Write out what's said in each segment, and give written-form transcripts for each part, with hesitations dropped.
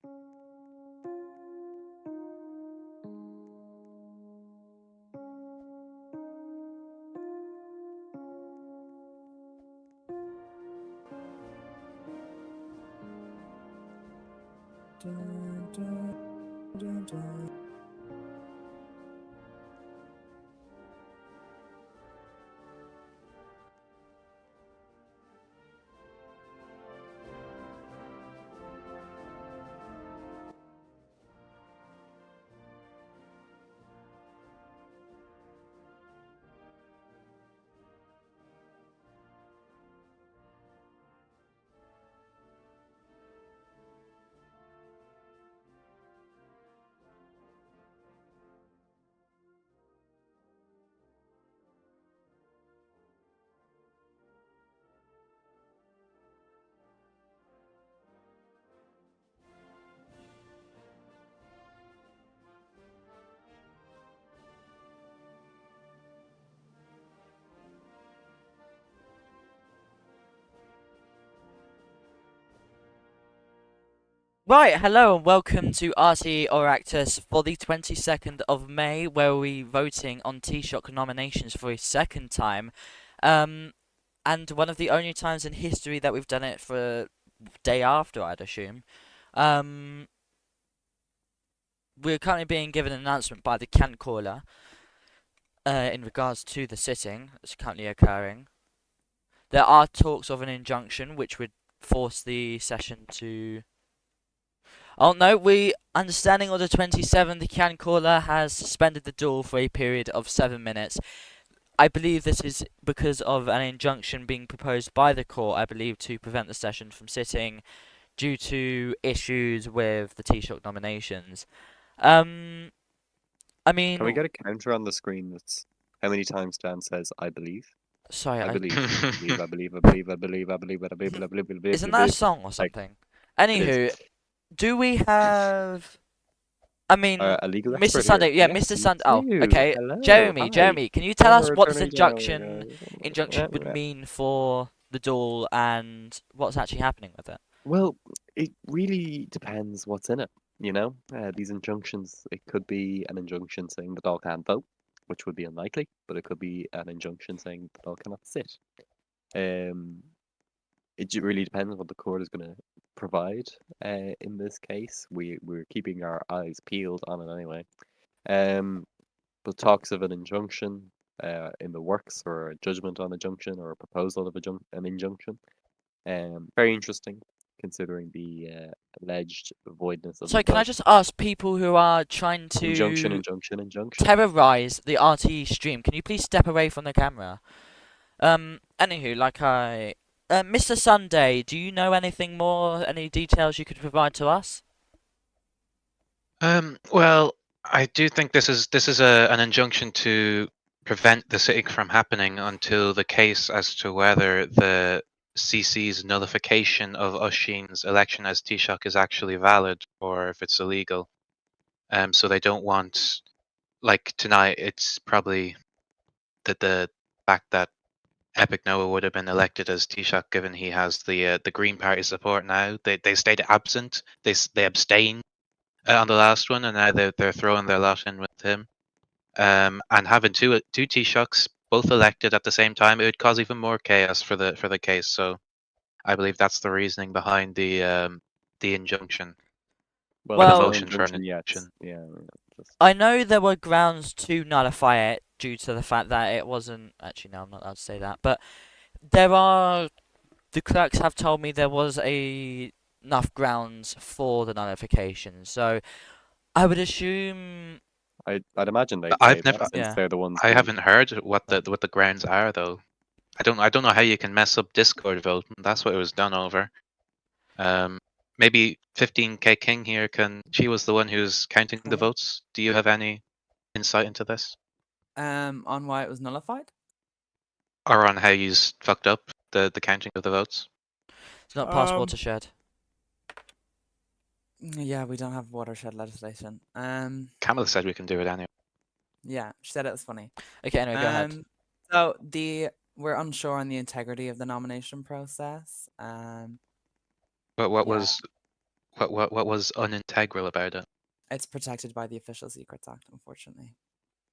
Dun, dun, dun, dun. Right, hello and welcome to RT Oireachtas for the 22nd of May, where we're voting on Taoiseach nominations for a second time. And one of the only times in history that we've done it for a day after, I'd assume. We're currently being given an announcement by the Can caller in regards to the sitting that's currently occurring. There are talks of an injunction which would force the session to... Oh no, understanding order 27, the can caller has suspended the duel for a period of 7 minutes. I believe this is because of an injunction being proposed by the court, I believe, to prevent the session from sitting due to issues with the Taoiseach nominations. I mean... Can we get a counter on the screen that's how many times Dan says "I believe"? Sorry, I I believe, I believe, I believe, I believe, I believe, I believe, I believe, I believe, I believe, Isn't that a song or like something? it is. Anywho, do we have... I mean, A legal Mr. expert Sunday, here. yeah, Yes, Mr. we Sunday. Oh, do. okay. Hello. Jeremy, Hi. can you tell us Former what this Attorney General. injunction would mean for the duel and what's actually happening with it? Well, it really depends what's in it. These injunctions. It could be an injunction saying the dog can't vote, which would be unlikely, but it could be an injunction saying the dog cannot sit. Um, it really depends what the court is going to provide. In this case, we're keeping our eyes peeled on it anyway. But talks of an injunction in the works, or a judgment on injunction, or a proposal of an injunction. Very interesting, considering the alleged voidness of the So can I vote. just ask people who are trying Injunction, to injunction, injunction. terrorize the RTE stream, can you please step away from the camera? Anywho, Mr. Sunday, do you know anything more, any details you could provide to us? Well, I do think this is an injunction to prevent the sitting from happening until the case as to whether the CC's nullification of Oisin's election as Taoiseach is actually valid or if it's illegal. So they don't want, like tonight, it's probably that the fact that Epic Noah would have been elected as Taoiseach, given he has the Green Party support now. They stayed absent. They abstained on the last one, and now they're throwing their lot in with him. And having two Taoiseachs both elected at the same time, it would cause even more chaos for the case. So I believe that's the reasoning behind the injunction. Well, Or the there's no motion for an injunction yet. injunction. Yeah. I know there were grounds to nullify it due to the fact that it wasn't... Actually, no, I'm not allowed to say that. But the clerks have told me there was enough grounds for the nullification. So I would assume... I'd imagine they'd say I've that, never. since they're the ones. I haven't heard what the grounds are though. I don't know how you can mess up Discord voting. That's what it was done over. Maybe 15K King here she was the one who's counting the votes. Do you have any insight into this? On why it was nullified? Or on how you fucked up the counting of the votes? It's not possible to shed. Yeah, we don't have watershed legislation. Camilla said we can do it anyway. Yeah, she said it was funny. Okay, anyway, go ahead. So we're unsure on the integrity of the nomination process. But what was What was unintegral about it? It's protected by the Official Secrets Act, unfortunately.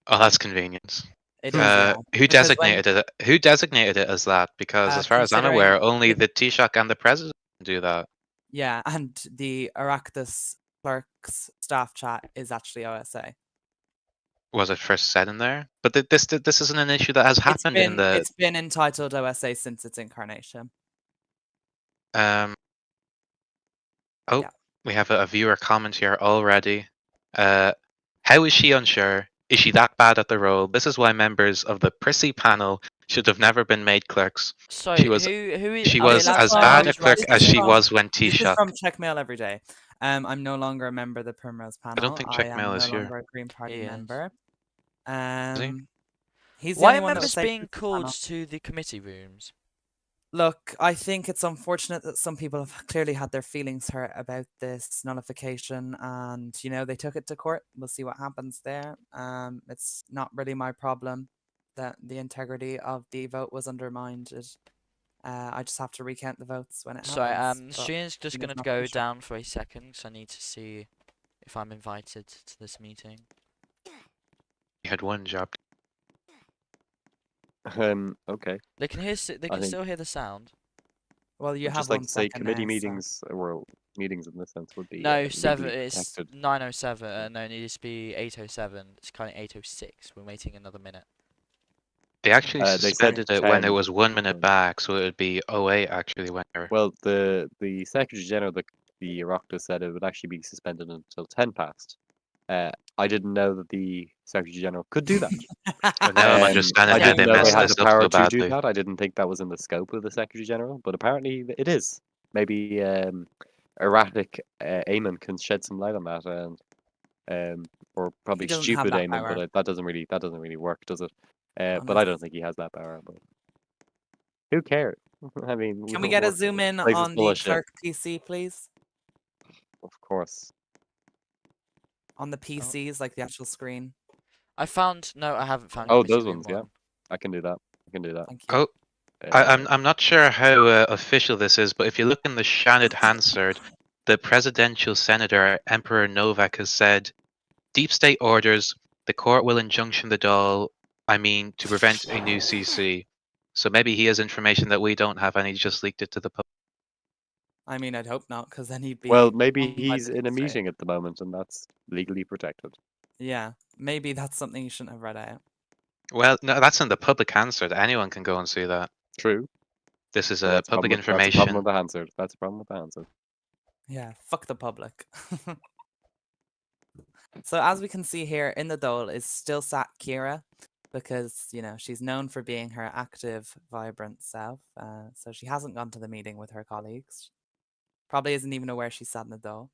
Oh, that's convenient. It is, yeah. Who Because when designated it? Who designated it as that? Because as far as I'm considering aware, only it, the Taoiseach and the president can do that. yeah, and the Oireachtas clerk's staff chat is actually OSA. Was it first said in there? But this isn't an issue that has happened in the It's been entitled OSA since its incarnation. um. Oh, Yeah. we have a viewer comment here already. How is she unsure? Is she that bad at the role? This is why members of the prissy panel should have never been made clerks. Sorry, She was who is? she Are we was allowed as to know bad who's a clerk writing as this? she was when This is Taoiseach. from Checkmail Every Day. I'm no longer a member of the Primrose panel. don't think I am Checkmail no is here. longer a Green Party He is. member. he? He's the Why only are one that members was saved being from the called panel. to the committee rooms? Look, I think it's unfortunate that some people have clearly had their feelings hurt about this nullification, and they took it to court. We'll see what happens there. It's not really my problem that the integrity of the vote was undermined. I just have to recount the votes when it Sorry, happens. the stream's just know, gonna not go too sure. down for a second, so I need to see if I'm invited to this meeting. You had one job. Okay. They can hear. They I can think- still hear the sound. Well, you I'd have just like 1 to say second committee now, so- meetings, or meetings in this sense, would be No, legally 7. It's protected. 9:07. No, it needs to be 8:07. It's currently 8:06. We're waiting another minute. They actually They said suspended it when it 10. was 1 minute back, so it would be 08 actually when you're. Well, the Secretary General, the Oireachtas, said it would actually be suspended until 10 past. I didn't know that the Secretary General could do that. But now I'm I understanding how didn't they know they messed had this the up power so to do badly. that. I didn't think that was in the scope of the Secretary General, but apparently it is. Maybe erratic Eamon can shed some light on that, and or probably doesn't have stupid that Eamon, power. but that doesn't really work, does it? But I Honest. don't think he has that power. But who cares? I mean, Can we get a we're- zoom in place is on full the of shit. clerk PC, please? Of course. On the PCs, like the actual screen. I found. No, I haven't found. Oh, committee those room ones, yeah. one. I can do that. Thank you. Oh, I'm not sure how official this is, but if you look in the Shannon Hansard, the presidential senator Emperor Novak has said, "Deep state orders. The court will injunction the Dáil. I mean, to prevent a new CC." So maybe he has information that we don't have, and he just leaked it to the public. I mean, I'd hope not, because then he'd be. Well, maybe owned by he's the in a deep state. meeting at the moment, and that's legally protected. Yeah, maybe that's something you shouldn't have read out. Well, no, that's in the public Hansard. Anyone can go and see that. True. This is Well, that's a public problem with- That's a problem information. with the Hansard. That's a problem with the Hansard. Yeah, fuck the public. So as we can see here, in the Dáil is still sat Kira, because she's known for being her active, vibrant self. So she hasn't gone to the meeting with her colleagues. Probably isn't even aware she sat in the Dáil.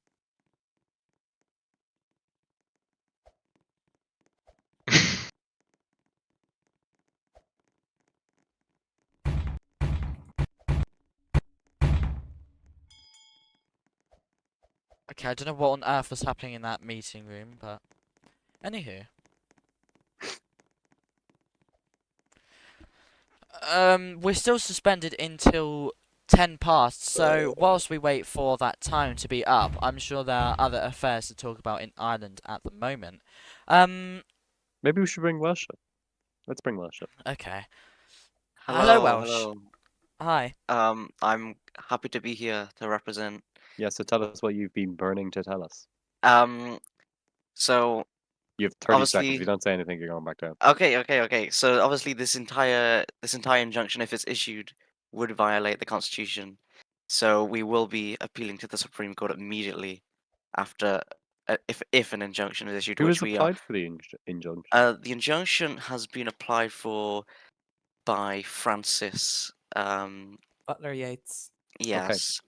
Okay, I don't know what on earth was happening in that meeting room, but anywho. We're still suspended until 10 past, so whilst we wait for that time to be up, I'm sure there are other affairs to talk about in Ireland at the moment. Maybe we should bring Welsh up. Let's bring Welsh up. Okay. Hello, Welsh. Hello. Hi. I'm happy to be here to represent. Yeah, so tell us what you've been burning to tell us. So You have 30 seconds. If Obviously- you don't say anything, you're going back down. okay. So obviously, this entire injunction, if it's issued, would violate the Constitution. So we will be appealing to the Supreme Court immediately after, if an injunction is issued, Who which has we are. applied for the injunction? The injunction has been applied for by Francis. Butler Yates. Yes.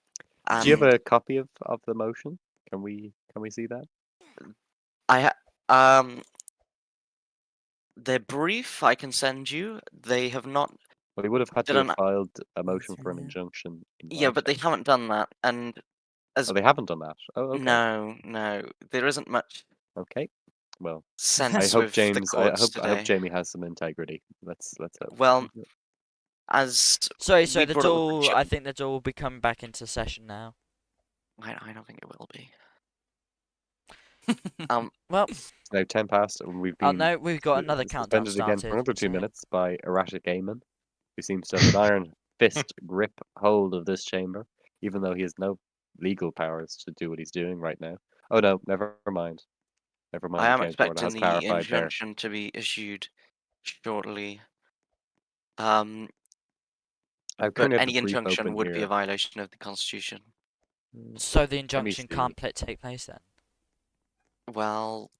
Do you have and a copy of the motion? Can we see that? The brief I can send you. They have not. Well, he would have had to Didn't have filed a motion Answer for an now. injunction. in Yeah, but they writing. haven't done that, and as Oh, they haven't done that. Oh, okay. no, there isn't much Okay. Well, sense I hope with the James. I courts hope today. Jamie has some integrity. Let's hope. Well, as Sorry, we the brought up door. the I think the door will be coming back into session now. I don't think it will be. Well, It's now 10 past, and we've oh been no, we've got another countdown suspended again for started. another 2 so- minutes by erratic Gaiman, who seems to have an iron fist grip hold of this chamber, even though he has no legal powers to do what he's doing right now. Oh no, never mind. Never mind, I the am County Court expecting has the clarified there. injunction to be issued shortly. Um, I but currently have the any brief injunction open would be a here. violation of the Constitution. So the Let me injunction see. can't take place then. Well,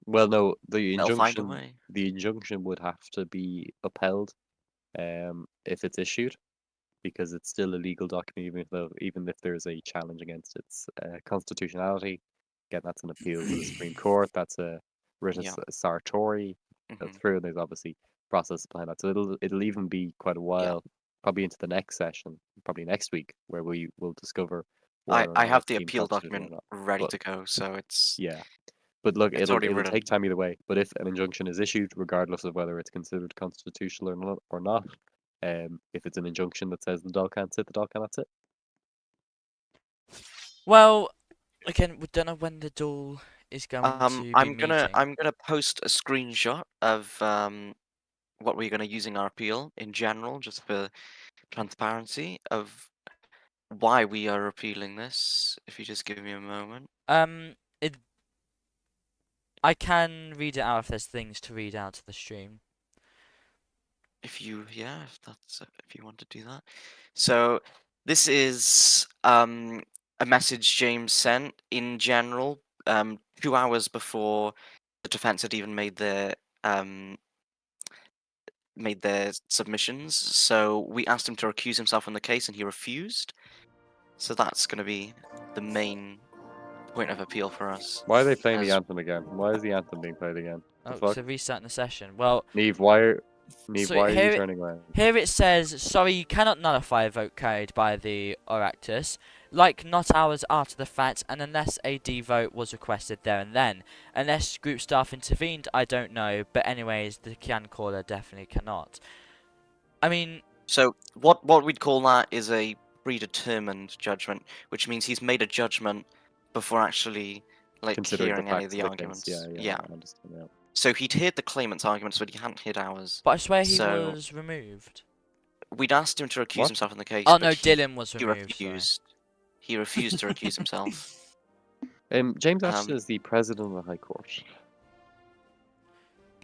Well, no, they'll find a way. the injunction would have to be upheld, if it's issued, because it's still a legal document, even if there's a challenge against its constitutionality. Again, that's an appeal to the Supreme Court. That's a writ of Yeah. certiorari go Mhm. through. And there's obviously process behind that, so it'll even be quite a while, probably into the next session, probably next week, where we will discover whether or I not have it's the deemed appeal constitutional or document not. ready But to go, so it's yeah, but look, already it'll written. take time either way. But if an injunction is issued, regardless of whether it's considered constitutional or not, if it's an injunction that says the dog can't sit, the dog cannot sit. Well, again, we don't know when the duel is going to be I'm meeting. gonna post a screenshot of what we're gonna use in our appeal in general, just for transparency of why we are appealing this. If you just give me a moment. It. I can read it out if there's things to read out to the stream. If you if you want to do that. So this is a message James sent in general 2 hours before the defense had even made their submissions. So we asked him to recuse himself from the case, and he refused. So that's going to be the main point of appeal for us. Why are they playing the As anthem again? Why is the anthem being played again? The Oh, fuck? so restarting the session. Well, Neve, so why are you here turning around? here it says, sorry, you cannot nullify a vote carried by the Oireachtas, like not hours after the fact, and unless a D vote was requested there and then. Unless group staff intervened, I don't know, but anyways, the can caller definitely cannot. I mean, so what we'd call that is a predetermined judgment, which means he's made a judgment before actually Considering the hearing any of facts the of the case, arguments. yeah, I understand. Yeah. So he'd heard the claimant's arguments, but he hadn't heard ours. but I swear he So was removed. we'd asked him to recuse What? himself from the case, Oh but no, he Dylan was removed. Sorry. refused. He refused to recuse himself. James Ashton Um, is the president of the High Court.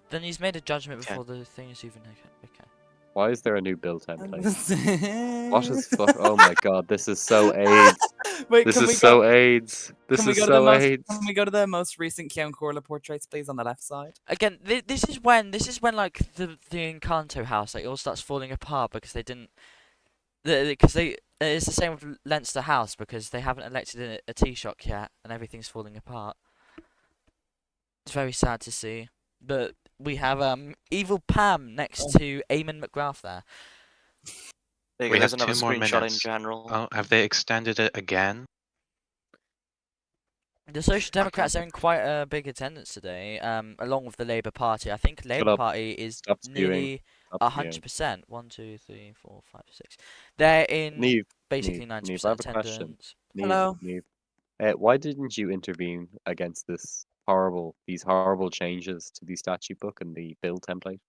Then he's made a judgment Okay. before the thing is even okay. Why is there a new bill template? What is fuck? Oh my god, this is so AIDS. Wait, This can we is so go? AIDS. This Can we is go to the so most? AIDS. Can we go to the most recent Kian Corla portraits, please, on the left side? Again, this is when like the Encanto house like all starts falling apart because they didn't because it's the same with Leinster House because they haven't elected a Taoiseach yet and everything's falling apart. It's very sad to see, but we have evil Pam next to Eamon McGrath there. There you We go, there's have another 2 more screenshot in minutes. general. Oh, have they extended it again? The Social Democrats are in quite a big attendance today, along with the Labour Party. I think Labour up. Party is Stop spewing. nearly Stop spewing. 100%. 1, 2, 3, 4, 5, 6. They're in Neve, basically Neve, 90% I have a question. attendance. Hello. Neve, why didn't you intervene against these horrible changes to the statute book and the bill template?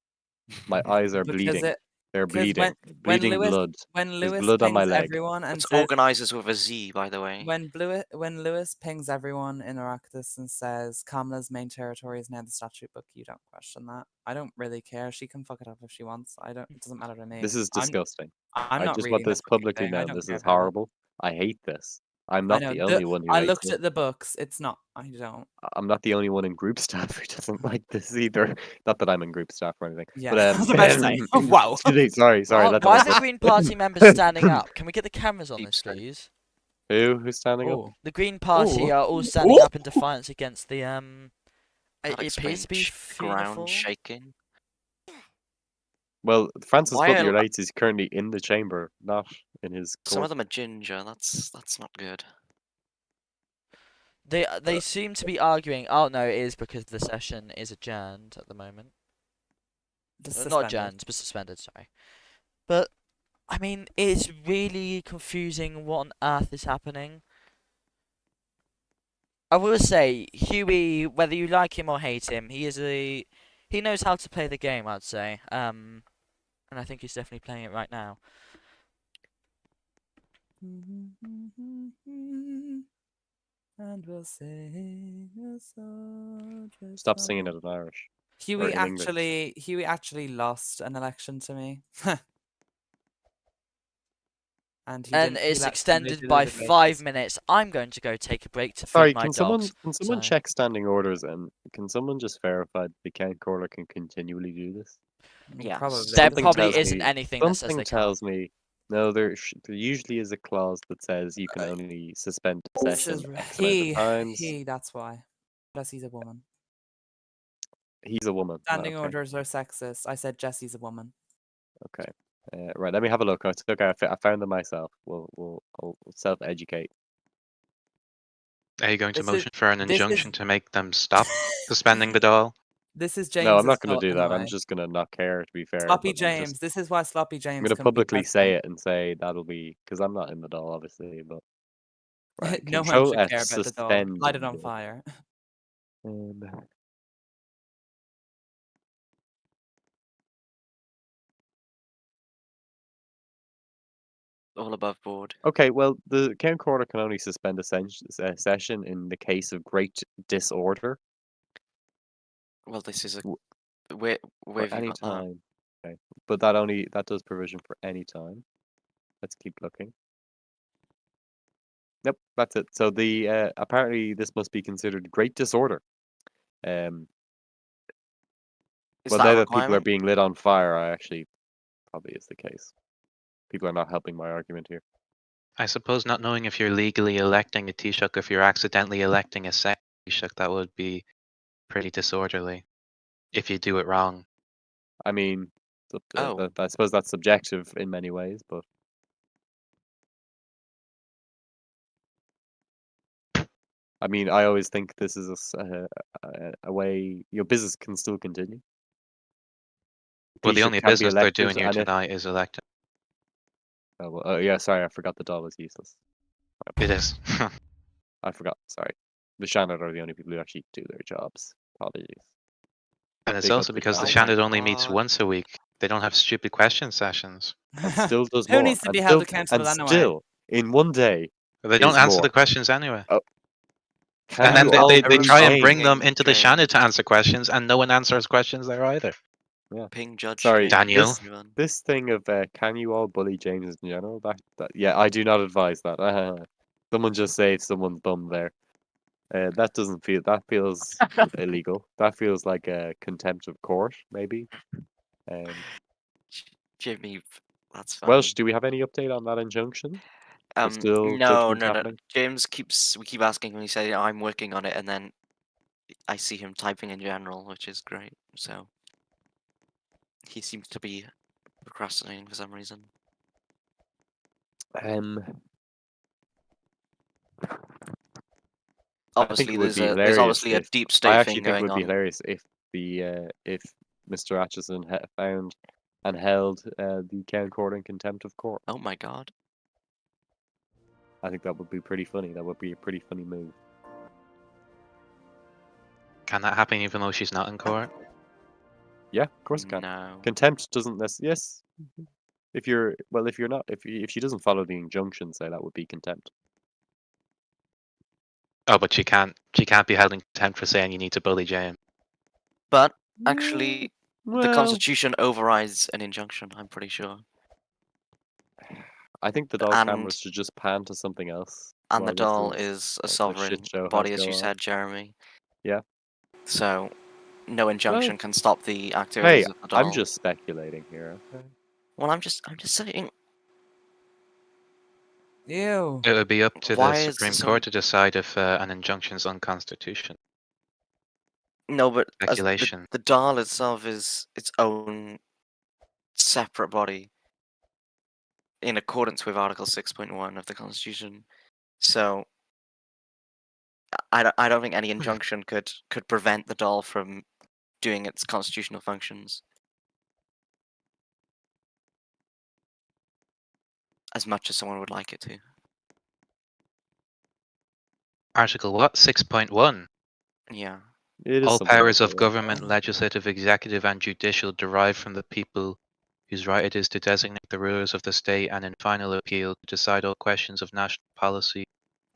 My eyes are Because bleeding. They're because bleeding. when Bleeding Lewis blood. when There's Lewis blood on my pings leg. everyone and It's says organizers with a Z, by the way. when Lewis pings everyone in Oireachtas and says Kamala's main territory is now the statute book, you don't question that. I don't really care. She can fuck it up if she wants. I don't. It doesn't matter to me. This is disgusting. I'm I not just reading want the this fucking publicly thing. I known. don't This care is about it. horrible. I hate this. I'm I not know. the only one who I hates looked it. at the books. It's not. I don't. I'm not the only one in group staff who doesn't like this either. Not that I'm in group staff or anything. Yeah, But I was about to say. Wow. sorry. Let's Why are not- the Green Party members standing up? Can we get the cameras on Deep this, state. please? Who's standing up? Oh. The Green Party Ooh. are all standing up in defiance against the That It appears to be explains ground Fianna Fáil. shaking. Well, Francis Why Butler are- Yates is currently in the chamber, not in his Some of court. them are ginger. That's not good. They seem to be arguing. Oh no, it is because the session is adjourned at the moment. Just Not suspended. adjourned, but suspended. Sorry. But I mean, it's really confusing. What on earth is happening? I will say Huey, whether you like him or hate him, he knows how to play the game. I'd say, and I think he's definitely playing it right now. And we'll sing a soldier's Stop singing song. it in Irish. Huey in English. actually lost an election to me. And he And didn't he it's let somebody extended do by the 5 debates. minutes. I'm going to go take a break to feed Sorry, my can dogs. someone So check standing orders and can someone just verify that the count caller can continually do this? Yeah. Probably. there Something probably tells isn't me anything that says something they can't. tells me no. There usually is a clause that says you can only suspend a This session is X amount of times. that's why. Plus he's a woman. He's a woman. Standing Okay, orders are sexist. I said Jesse's a woman. okay. Right, let me have a look. I found them myself. I'll self-educate. Are you going to This is motion for an this injunction is to make them stop suspending the doll? this is No, I'm James's not going to fault do in a that. I'm way. just going to not care, to be fair. Sloppy But James. This is why Sloppy I'm James going to can be publicly say president. it and say that'll be because I'm not in the doll, obviously. But right, No one Control should F care about the doll. Light it on suspended. fire. Um, All above board. Okay, well, the count caller can only suspend a session in the case of great disorder Well, this is a w- where for have you any got that? time. Okay, but that does provision for any time. Let's keep looking. Yep, that's it. So the apparently this must be considered great disorder. Um, Is well, that now a that people are requirement? being lit on fire, I actually probably is the case. People are not helping my argument here. I suppose not knowing if you're legally electing a Taoiseach, if you're accidentally electing a second Taoiseach, that would be pretty disorderly if you do it wrong. I mean, Oh, I suppose that's subjective in many ways, but I mean, I always think this is a way your business can still continue. Well, the Taoiseach only can be business they're elected, doing here and if tonight is electing. oh, well, yeah, sorry, I forgot the doll is useless. My It apologies. is. I forgot. Sorry, the Shannon are the only people who actually do their jobs. Apologies. And it's Big up also the because the oh Shannon. my Shannon only meets God. once a week. They don't have stupid question sessions. And still does Who more, needs to be held accountable anyway? in one day They don't is answer the more. questions anyway. Oh, can And then you they, all they, I they please try remember and name? bring them pinging into the Shannon to James. answer questions, and no one answers questions there either. Yeah. Ping Judge Sorry, James. Daniel. Everyone. this thing of can you all bully James in general? That yeah, I do not advise that. Someone just saved someone's bum there. That doesn't feel. That feels illegal. That feels like a contempt of court, maybe. Um, Jimmy, that's Welsh, fine. do we have any update on that injunction? There's still No, judgment no, no. happening. We keep asking him. He said, "I'm working on it," and then I see him typing in general, which is great. So he seems to be procrastinating for some reason. Um, I think Obviously, it would be there's hilarious obviously a if deep I state actually thing think it going would be on. hilarious if Mr. Atchison found and held the Count Court in contempt of court. Oh my God. I think that would be pretty funny. That would be a pretty funny move. Can that happen even though she's not in court? Yeah, of course it can. No. Contempt doesn't necessarily. Yes, if you're not if she doesn't follow the injunction, say that would be contempt. Oh, but she can't be held in contempt for saying you need to bully James. But actually, the Well, Constitution overrides an injunction. I'm pretty sure. I think the doll And cameras should just pan to something else and the while this doll is a the shit sovereign show has body, as go you on. said, Jeremy. Yeah. So no Well, injunction can stop the hey, activities of the I'm doll. just speculating here. Okay. Well, I'm just saying. Ew. It would be up to the Why is Supreme this Court to decide if an injunction is unconstitutional. No, but as Speculation. the doll itself is its own separate body in accordance with Article 6.1 of the Constitution. So I don't think any injunction could prevent the doll from doing its constitutional functions as much as someone would like it to. Article what? 6.1. Yeah. It is All something powers like of that. government, legislative, executive, and judicial derive from the people whose right it is to designate the rulers of the state and in final appeal to decide all questions of national policy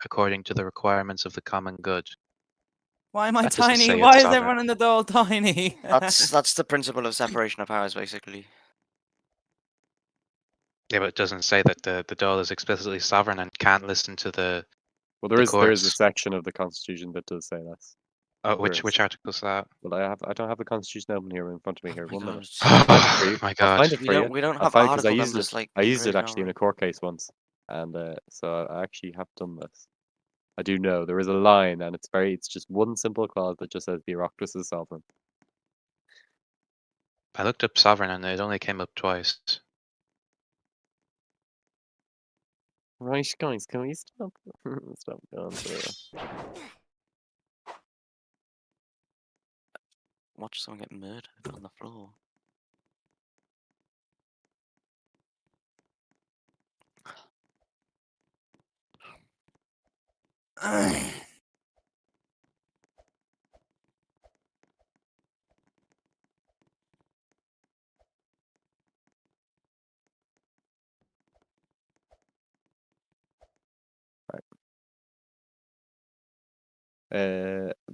according to the requirements of the common good. Why am I That doesn't tiny? say Why it's is sovereign. everyone in the doll tiny? That's the principle of separation of powers, basically. Yeah, but it doesn't say that the Dáil is explicitly sovereign and can't listen to the Well, the there is a courts. section of the Constitution that does say that. Oh, There is. which article is that? But I don't have the Constitution open here in front of me Oh here. my 1 minute. God. I'll find it for you. My I'll God. find it We for you. don't I'll have find because article numbers like I used it English, actually in are a court case once, and so I actually have done this. I do know there is a line, and it's just one simple clause that just says the Oireachtas is sovereign. I looked up sovereign and it only came up twice. Right, guys, can we stop? Stop going through. Watch someone get murdered on the floor.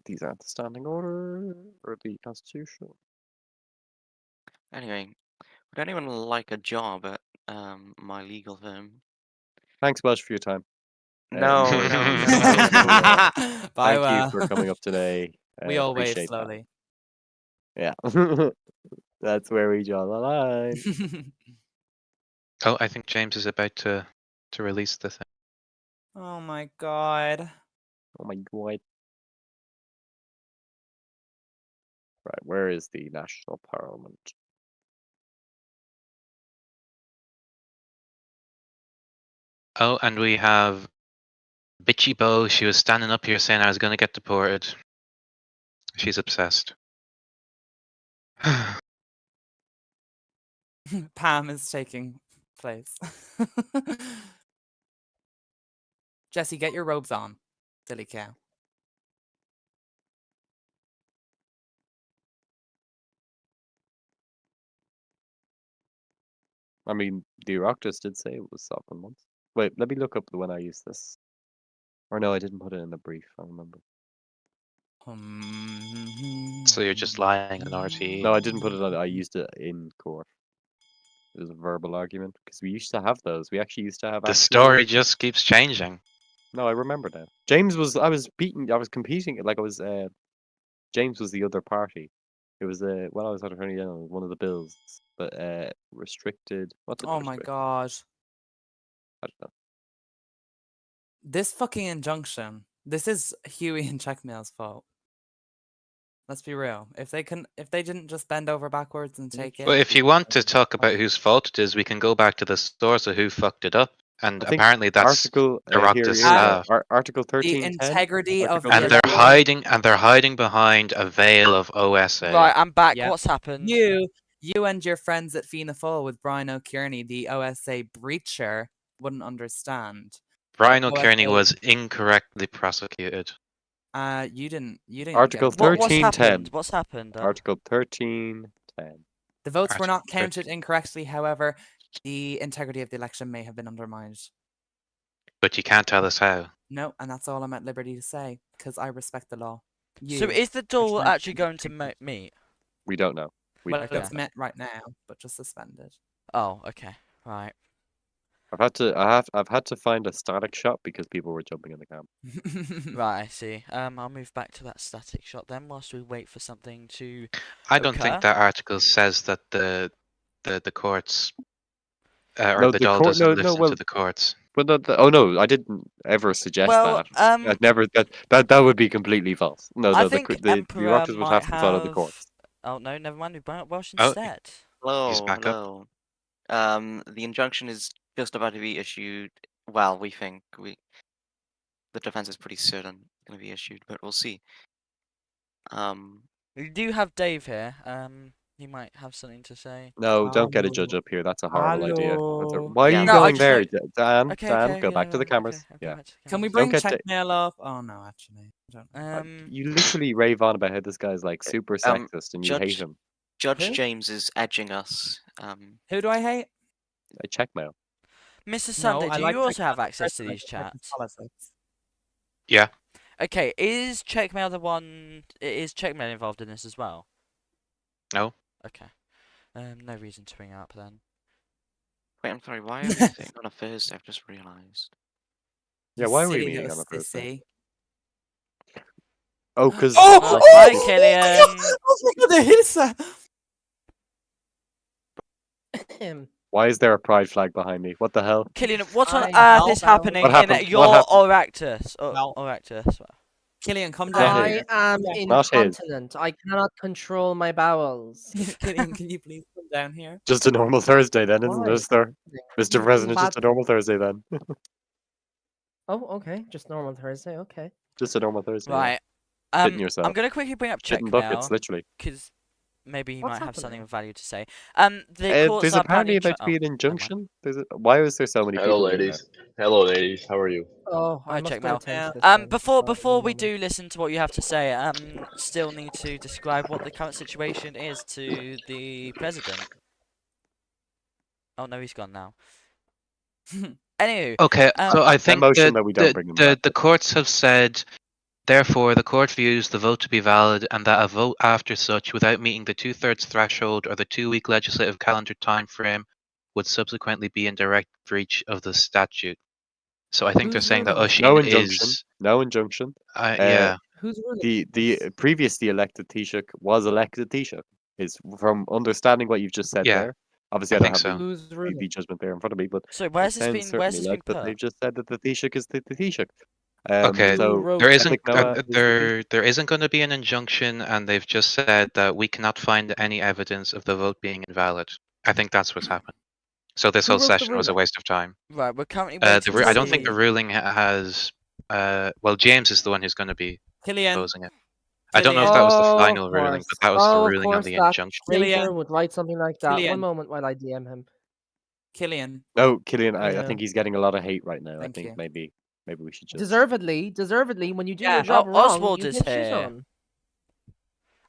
These aren't the standing order or the Constitution. Anyway, would anyone like a job at my legal firm? Thanks, Welsh, for your time. No, Enjoy no, the- no, no, no. Bye, Thank you well. for coming up today. We all wave Appreciate that. slowly. Yeah. That's where we draw the line. Oh, I think James is about to release the thing. Oh my god. Oh my god. Right, where is the National Parliament? Oh, and we have Bitchy Bo. She was standing up here saying I was going to get deported. She's obsessed. Pam is taking place. Jesse, get your robes on. Silly cow. I mean, the Oireachtas did say it was sovereign once. Wait, let me look up the when I used this. Or no, I didn't put it in the brief, I remember. So you're just lying on RTE. No, I didn't put it on, I used it in court. It was a verbal argument, because we used to have those. We actually used to have The actual... story just keeps changing. No, I remember now. I was competing, like I was, James was the other party. It was, when I was Attorney General, one of the bills, but, restricted, what's it Oh my restricted? god. I don't know. This fucking injunction. This is Huey and Checkmail's fault. Let's be real. If they didn't just bend over backwards and take it. Well, if you want to talk about whose fault it is, we can go back to the source of who fucked it up. And I think apparently that's Article, here, Oireachtas here we staff. go. Article The 1310. integrity of Article the And they're election. hiding behind a veil of OSA. Right, I'm back. Yeah. What's happened? You and your friends at Fianna Fáil with Brian O'Kearney, the OSA breacher, wouldn't understand. Brian The O'Kearney OSA was incorrectly prosecuted. you didn't Article get What's 1310. happened? What's happened? Article 1310. the votes were not Article 13. counted incorrectly. However, the integrity of the election may have been undermined. But you can't tell us how. No, and that's all I'm at liberty to say because I respect the law. So is the are duel trying actually going to meet? We don't know. We well, don't know. it's met right now, but just suspended. Oh, okay. Right. I've had to find a static shot because people were jumping in the camp. Right, I see. I'll move back to that static shot then whilst we wait for something to I don't occur. think that article says that the courts or No, the the Dáil court. doesn't No, listen well, to the courts. but oh no, I didn't ever suggest Well, that. I'd never. That would be completely false. No, I no, think the Emperor Oireachtas would might have to follow the have. courts. Oh no, never mind. We brought up Welsh Oh, instead. He's Hello, back up. hello. The injunction is just about to be issued. Well, we think the defense is pretty certain it's going to be issued, but we'll see. We do have Dave here. He might have something to say. No, don't get a judge Hello. up here. That's a horrible idea. Hello. Why are Yeah, you No, I going just there, don't. Dan? Okay, Dan, okay, go yeah, back to the okay, cameras. I'll Yeah. go back to the Can we cameras. bring get check the- mail up? Oh no, actually, I don't know. You literally rave on about how this guy's like super sexist and you hate Judge him. Judge Who? James is edging us. Who do I hate? I check mail. Mr. No, Sunday, I do like you check also have mail. access to I these just like the chats? politics. Yeah. Okay, is Checkmail the one? Is Checkmail involved in this as well? No. Okay. No reason to bring it up then. Wait, I'm sorry. Why are we sitting on a Thursday? I've just realised. Yeah, You why are we silly meeting little on a Thursday? sissy. Oh, because Oh! Well, Oh! bye, Oh my Killian. God! Oh my God! The Hilsa! why is there a pride flag behind me? What the hell? Killian, what on I earth is bow. happening What happened? in What your happened? Oireachtas? Well, Oireachtas. Killian, come Not down his. here. I am Come down. Not his. incontinent. I cannot control my bowels. Killian, can you please come down here? Just a normal Thursday then, isn't Why? it, sir? Mr. President, just a normal Thursday then. Oh, okay. Just normal Thursday. Okay. Just a normal Thursday. Yeah. Right. Shitting I'm yourself. gonna quickly bring up Shitting buckets, Checkmail literally. because maybe he What's might have something happening? of value to say. The courts There's are apparently about to oh, be an never mind. injunction. Why is there so many Hello, people here now? ladies. Hello, ladies. How are you? Oh, I Hi, must go Checkmail. attend to this. Yeah. then. Before One we moment. do listen to what you have to say, still need to describe what the current situation is to the president. Oh no, he's gone now. Anywho, Okay, so I think motion that that we don't bring him back. the courts have said, therefore, the court views the vote to be valid and that a vote after such, without meeting the 2/3 threshold or the 2-week legislative calendar time frame, would subsequently be in direct breach of the statute. So I think they're Who's saying that ruling it? No Oisin injunction. is, No injunction. yeah. Who's ruling The this? previously elected Taoiseach was elected Taoiseach. Is from understanding what you've just said Yeah, there. Obviously, I I don't think have so. Who's ruling? the judgment there in front of me, but so it sounds certainly like that put? they've just said that the Taoiseach is the Taoiseach. Okay, Who So wrote there it? isn't Ethnic Noah is the Taoiseach. there isn't going to be an injunction, and they've just said that we cannot find any evidence of the vote being invalid. I think that's what's happened. So this Who whole wrote the session was a ruling? waste of time. Right, we're currently waiting I to don't think the see. ruling has. Well, James is the one who's going to be Killian. proposing it. I don't know if Killian. that was the Oh, of final ruling, course. but that was the Oh, of ruling on course. the That injunction. traitor Killian. would write something like that. One Killian. moment while I DM him. Killian. No, Killian, I Yeah. think he's getting a lot of hate right now. Thank I think you. maybe we should just. Deservedly, when you do Yeah. your job Oh, wrong, Oswald you is get shit here. on.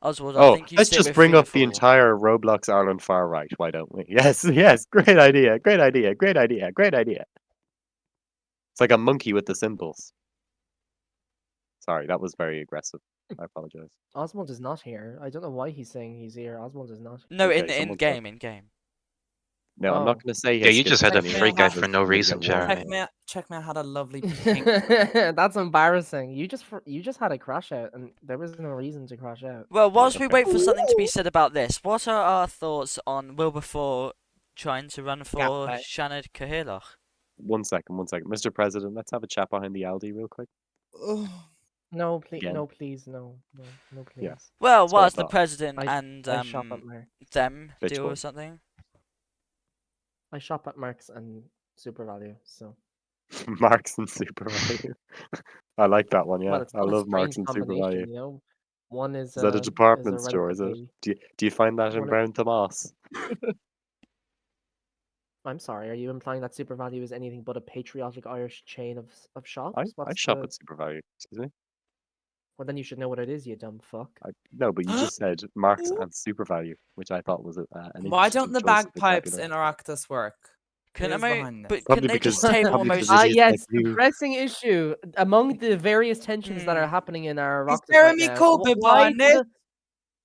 Oswald, I Oh, think you let's sit just with bring up the Fearful. entire Roblox Ireland far right. Why don't we? Yes, yes. Great idea. Great idea. Great idea. Great idea. It's like a monkey with the symbols. Sorry, that was very aggressive. I apologize. Oswald is not here. I don't know why he's saying he's here. Oswald is not. No, Okay, in someone game, in game. No, I'm not Oh. going to say. Yeah, you just had a Checkmate freak out had- for no reason, Jeremy. Checkmate had a lovely pink. That's embarrassing. You just had a crash out, and there was no reason to crash out. Well, whilst we okay. wait for something to be said about this, what are our thoughts on Wilberforce trying to run for right. Shannon Cahirloch? 1 second, 1 second, Mr. President. Let's have a chat behind the Aldi real quick. No, please, Again. no, please, no, please. Yeah. Well, That's what I whilst the thought. president I- and I shop at Mark. them Bitch deal boy. with something. I shop at Marks and Super Value, so Marks and Super Value. I like that one. Yeah, well, it's I not a love Marks strange and Super Value. combination, you know. One is Is that a department store? Is it? relatively- Do you find that in one is- Brown Tomas? I'm sorry, are you implying that Super Value is anything but a patriotic Irish chain of shops? I What's shop the- at Super Value. Excuse me. Well, then you should know what it is, you dumb fuck. No, but you just said Marks and Super Value, which I thought was an Why interesting don't the choice of bagpipes vocabulary. in Oireachtas work? Can Who's I, behind but this? can Probably they just because- table probably most? because it is Yes, like the you. pressing issue among the various tensions that are happening in our Is Oireachtas Jeremy right now. Corbyn Why behind it?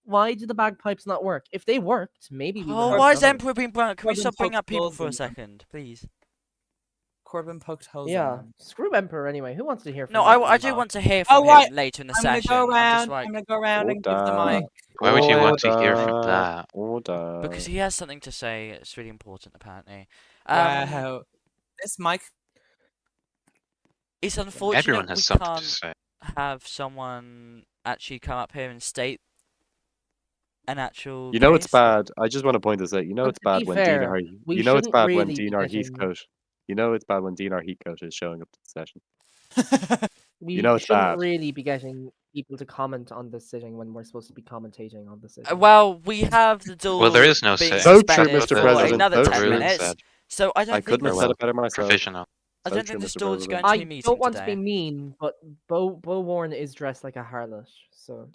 why do the bagpipes not work? If they worked, maybe we would Oh, have why is done it. Emperor being brought? Can we Corbyn stop bringing poked up people holes for a in them. second, please? Corbyn poked holes in Yeah, them. screw Emperor anyway. Who wants to hear from No, that I do man? want to hear from Oh, right. him later in the I'm gonna session. go I'm just around. like, I'm gonna go around and give the Order. mic. Why would you want to hear from Order. that? Order. because he has something to say. It's really important, apparently. Wow. This mic. It's unfortunate Everyone we has something can't to say. have someone actually come up here and state an actual. You know it's case. bad. I just want to point this out. You know But it's to be bad when fair, Dean we You know it's shouldn't bad when really be Dean or getting- Heathcote. You know it's bad when Dean or Heathcote is showing up to the session. We You know it's shouldn't bad. really be getting people to comment on the sitting when we're supposed to be commentating on the sitting? Well, we have the duel Well, there is no being sitting. So true, suspended Mr. for President. another So 10 true. minutes. So I don't I think couldn't have this. said it better myself. Provisional. I So don't true, think this Mr. duel is going President. to be I meeting don't want to be today. mean, but Bo Warren is dressed like a harlot, so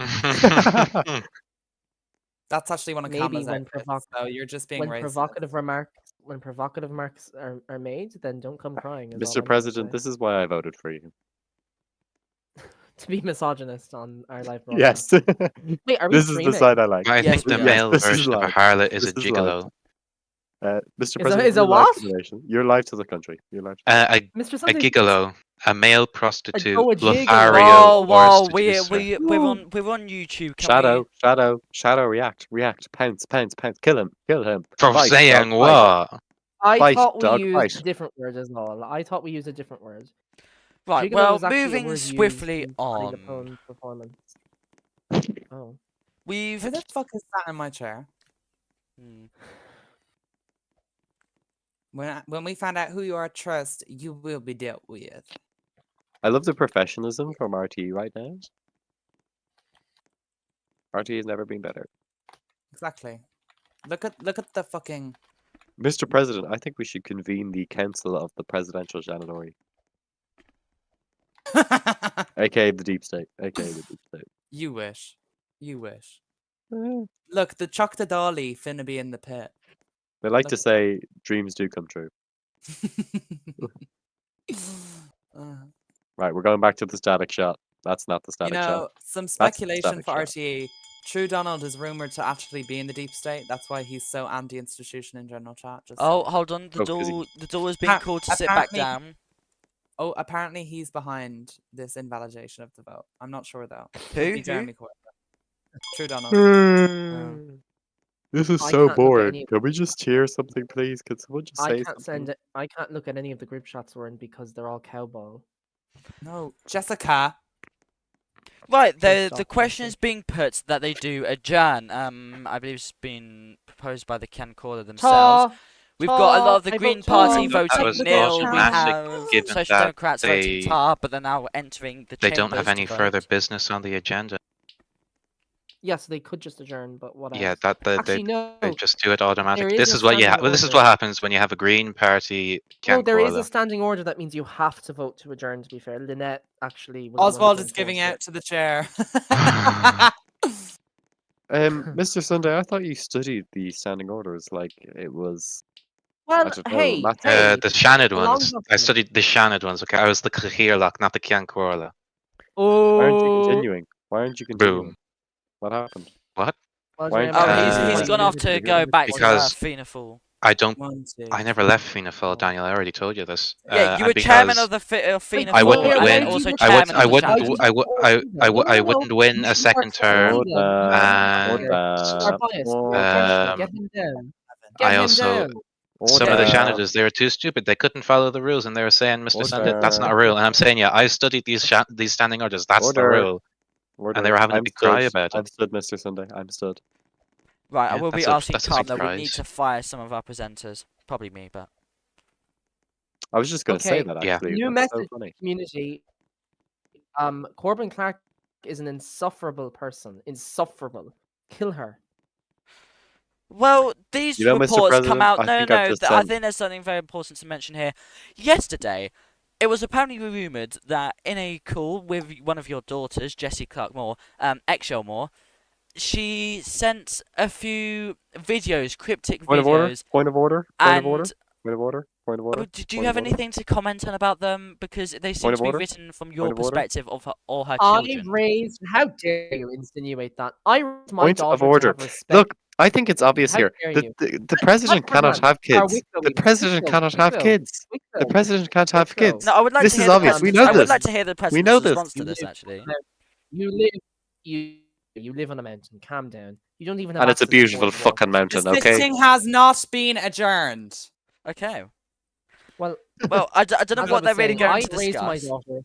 That's actually one of maybe Kama's when outfits, so you're just being when racist. provocative remarks are made, then don't come crying. Is all Mr. I'm gonna President, say. this is why I voted for you. To be misogynist on our live broadcast. Yes. Wait, are we This is the streaming? side I like. I Yes, think the we are. Yes, male this is version of a live. harlot is a This is live. gigolo. Mr. a- President, is a you're live what? to the nation. You're live to the country. You're live. Mr. A Sunday, gigolo, a male prostitute, a gigolo. Lothario, Whoa, or seducer. we're on YouTube. Can Shadow, react, pounce. Kill him. For Fight, saying dog, fight. what? I Fight, thought we dog, used fight. a different word as well. I thought we used a different word. Right, Gigolo well, is actually a moving word used swiftly in Paddy the on. Pone performance. Oh. We've. Who the fuck is that in my chair? Hmm. When we find out who you are, trust, you will be dealt with. I love the professionalism from RTE right now. RTE has never been better. Exactly. Look at the fucking. Mr. President, I think we should convene the Council of the Presidential Janitore, aka the Deep State, You wish. You wish. Eh, Look, the Chuck the Dolly finna be in the pit. They like to say dreams do come true. Uh, Right, we're going back to the static shot. That's not the you static shot. know, some the speculation static for shot. RTE. True Donald is rumored to actually be in the deep state. That's why he's so anti-institution in general chat. Just Oh, saying. hold on. Oh, 'cause he- The duel has been called to sit back apparently- down. Oh, apparently he's behind this invalidation of the vote. I'm not sure though. Could Who? be Jeremy Corbyn. True Donald. This is I so can't look at boring. any of Can we just cheer something, please? Can someone just I say can't something? I can't look at any of the group chats we're in because they're all cowball. No, Jessica. Right, Please the stop question talking. is being put that they do adjourn. I believe it's been proposed by the Ken caller themselves. We've got a lot of the I Green vote Party Tar. That voting was nil. We automatic, have given Social that Democrats voting they- tar, but they're now entering the They don't have chambers any to further vote. business on the agenda. Yes, they could just adjourn, but what Yeah, else? that Actually, no. they just do it automatically. is This a is what standing this is order. what happens when you have a Green Party No, there is a Cancora. standing order that means you have to vote to adjourn. To be fair, Lynette actually was the one Oswald who is giving enforced out to the chair. Mr. Sunday, I thought you studied the standing orders like it was. Well, I don't know, hey, maths- hey, The Shannon a long ones. I document. studied the Shannon ones. Okay, I was the Cahirlock, not the Cancora. Why aren't you Oh, continuing? Why aren't you continuing? Boom. What happened? What? well, Why Jeremy, aren't Oh, you I he's think Uh, he's you gone off needed to do go it. back to Because- FINAFL. I don't. 1, 2, I never left FINAFL, Daniel. I already told you this. Yeah, you and were chairman because of the FINAFL I wouldn't and then win. also I would. chairman I of the wouldn't. Shannon. I wouldn't win a second term. You are biased. Get him down. Get I him also. down. Some of the Order. Shannoners, they were too stupid. They couldn't follow the rules, and they were saying, "Mr. Sunday, that's not a Order. rule." And I'm saying, "Yeah, I studied these standing orders. That's the Order. rule." And they were having a big cry about I'm it. stood, Mr. Sunday. I'm stood. Right, I Yeah, will be that's a- asking that's a Calm big that we need prize. to fire some of our presenters. Probably me, but I was just going to say Okay, that Yeah. actually. new That's so message. funny. Community. Corbin Clark is an insufferable person. Insufferable. Kill her. well, these You know, Mr. reports come President, out. I No, think no, I've no. just I sent- think there's something very important to mention here. Yesterday, it was apparently rumored that in a call with one of your daughters, Jessie Clark Moore, Eggshell Moore, she sent a few videos, cryptic Point of order. videos. Point of order. And Point of order. Point of order. do you Point have of order. anything to comment on about them? Because they seem Point to of be order. written from your Point of order. perspective of her, or her I children. raised. How dare you insinuate that? I raised my Point daughter of order. to have respect. Look, I think it's obvious How here. dare The, you? the president cannot Abraham, have or kids. Wicklow The even. president Wicklow, cannot have Wicklow, kids. The Wicklow. president can't have Wicklow. kids. No, I would like This to is hear the obvious. We president's. know I would this. like to hear the president's know this. response to You this. live- Actually, You live on a mountain. Calm down. You don't even have. And it's a access to beautiful board water. fucking mountain, The okay? sitting has not been adjourned. okay. Well, Well, I don't know as I what they're was really saying, going I to raised my discuss. daughter.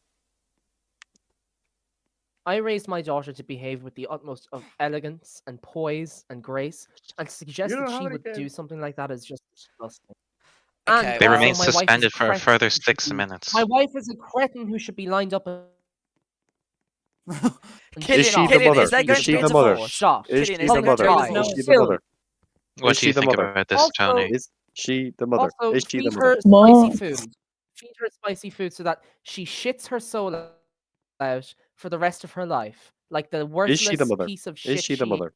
I raised my daughter to behave with the utmost of elegance and poise and grace, and to suggest You don't that have she any would do kids. something like that is just disgusting. Okay, And They well, remain also, my wife is suspended for a cretin further who should 6 be- minutes. My wife is a cretin who should be lined up. Killian, Is she the Killian, mother? is there Is going to she be a the mother? divorce? Stop. Is Killian, she is the there going to mother? be a Guys, Is she divorce? the mother? What Is do she you the think mother? about this, Also, Tony? Is she the mother? Also, Is she the feed mother? her spicy food. Feed her spicy food so that she shits her soul out for the rest of her life, like the Is she the worthless mother? piece of Is shit she the she. mother?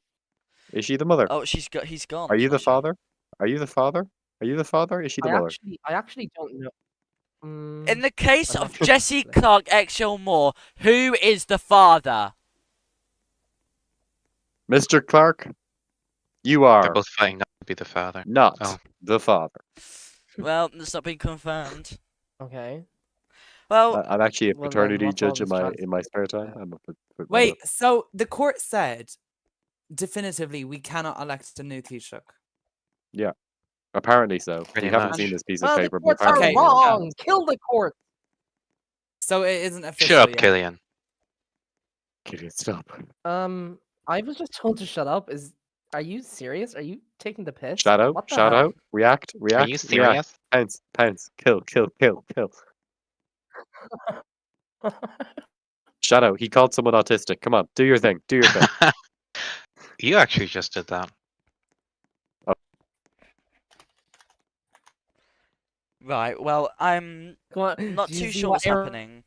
Is she the mother? Oh, he's gone. Are you the Not she. father? Are you the father? Are you the father? Is she the mother? I actually don't know. In the case I'm not of sure, Jesse actually. Clark Exhale Moore, who is the father? Mr. Clark, you They're are both fighting not to be the father. not Oh. the father. Well, that's not been confirmed. Okay. Well, I'm actually a Well, then paternity what's all judge in this my spare time. transfer? I'm a Wait, so the court said definitively we cannot elect a new Taoiseach. yeah, apparently so. Pretty We haven't much. seen this piece of Well, the paper, but courts are apparently Okay, wrong. Kill the court. So it isn't official Shut up, yet. Killian. Killian, stop. I was just told to shut up. Are you serious? Are you taking the piss? Shadow, What the shout hell? out, react, Are react, you react. serious? Pounce, pounce, kill, kill, kill, kill. Shadow, he called someone autistic. Come on, do your thing, do your thing. You actually just did that. right. Well, I'm Come on. not do you too see sure what what's happening.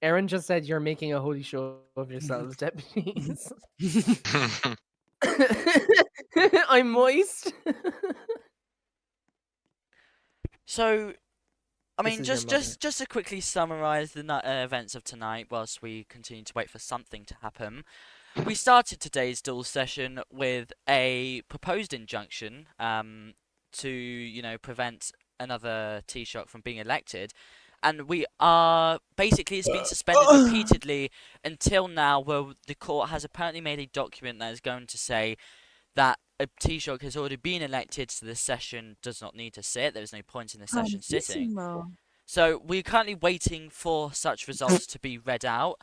Aaron just said you're making a holy show of yourselves, deputies. I'm moist. So, I This mean, is your just to quickly summarise the events of tonight, whilst we continue to wait for something to happen. We started today's duel session with a proposed injunction, to prevent another Taoiseach from being elected, and we are basically it's been suspended repeatedly until now, where the court has apparently made a document that is going to say that a Taoiseach has already been elected, so the session does not need to sit. There is no point in the session sitting. So we're currently waiting for such results to be read out.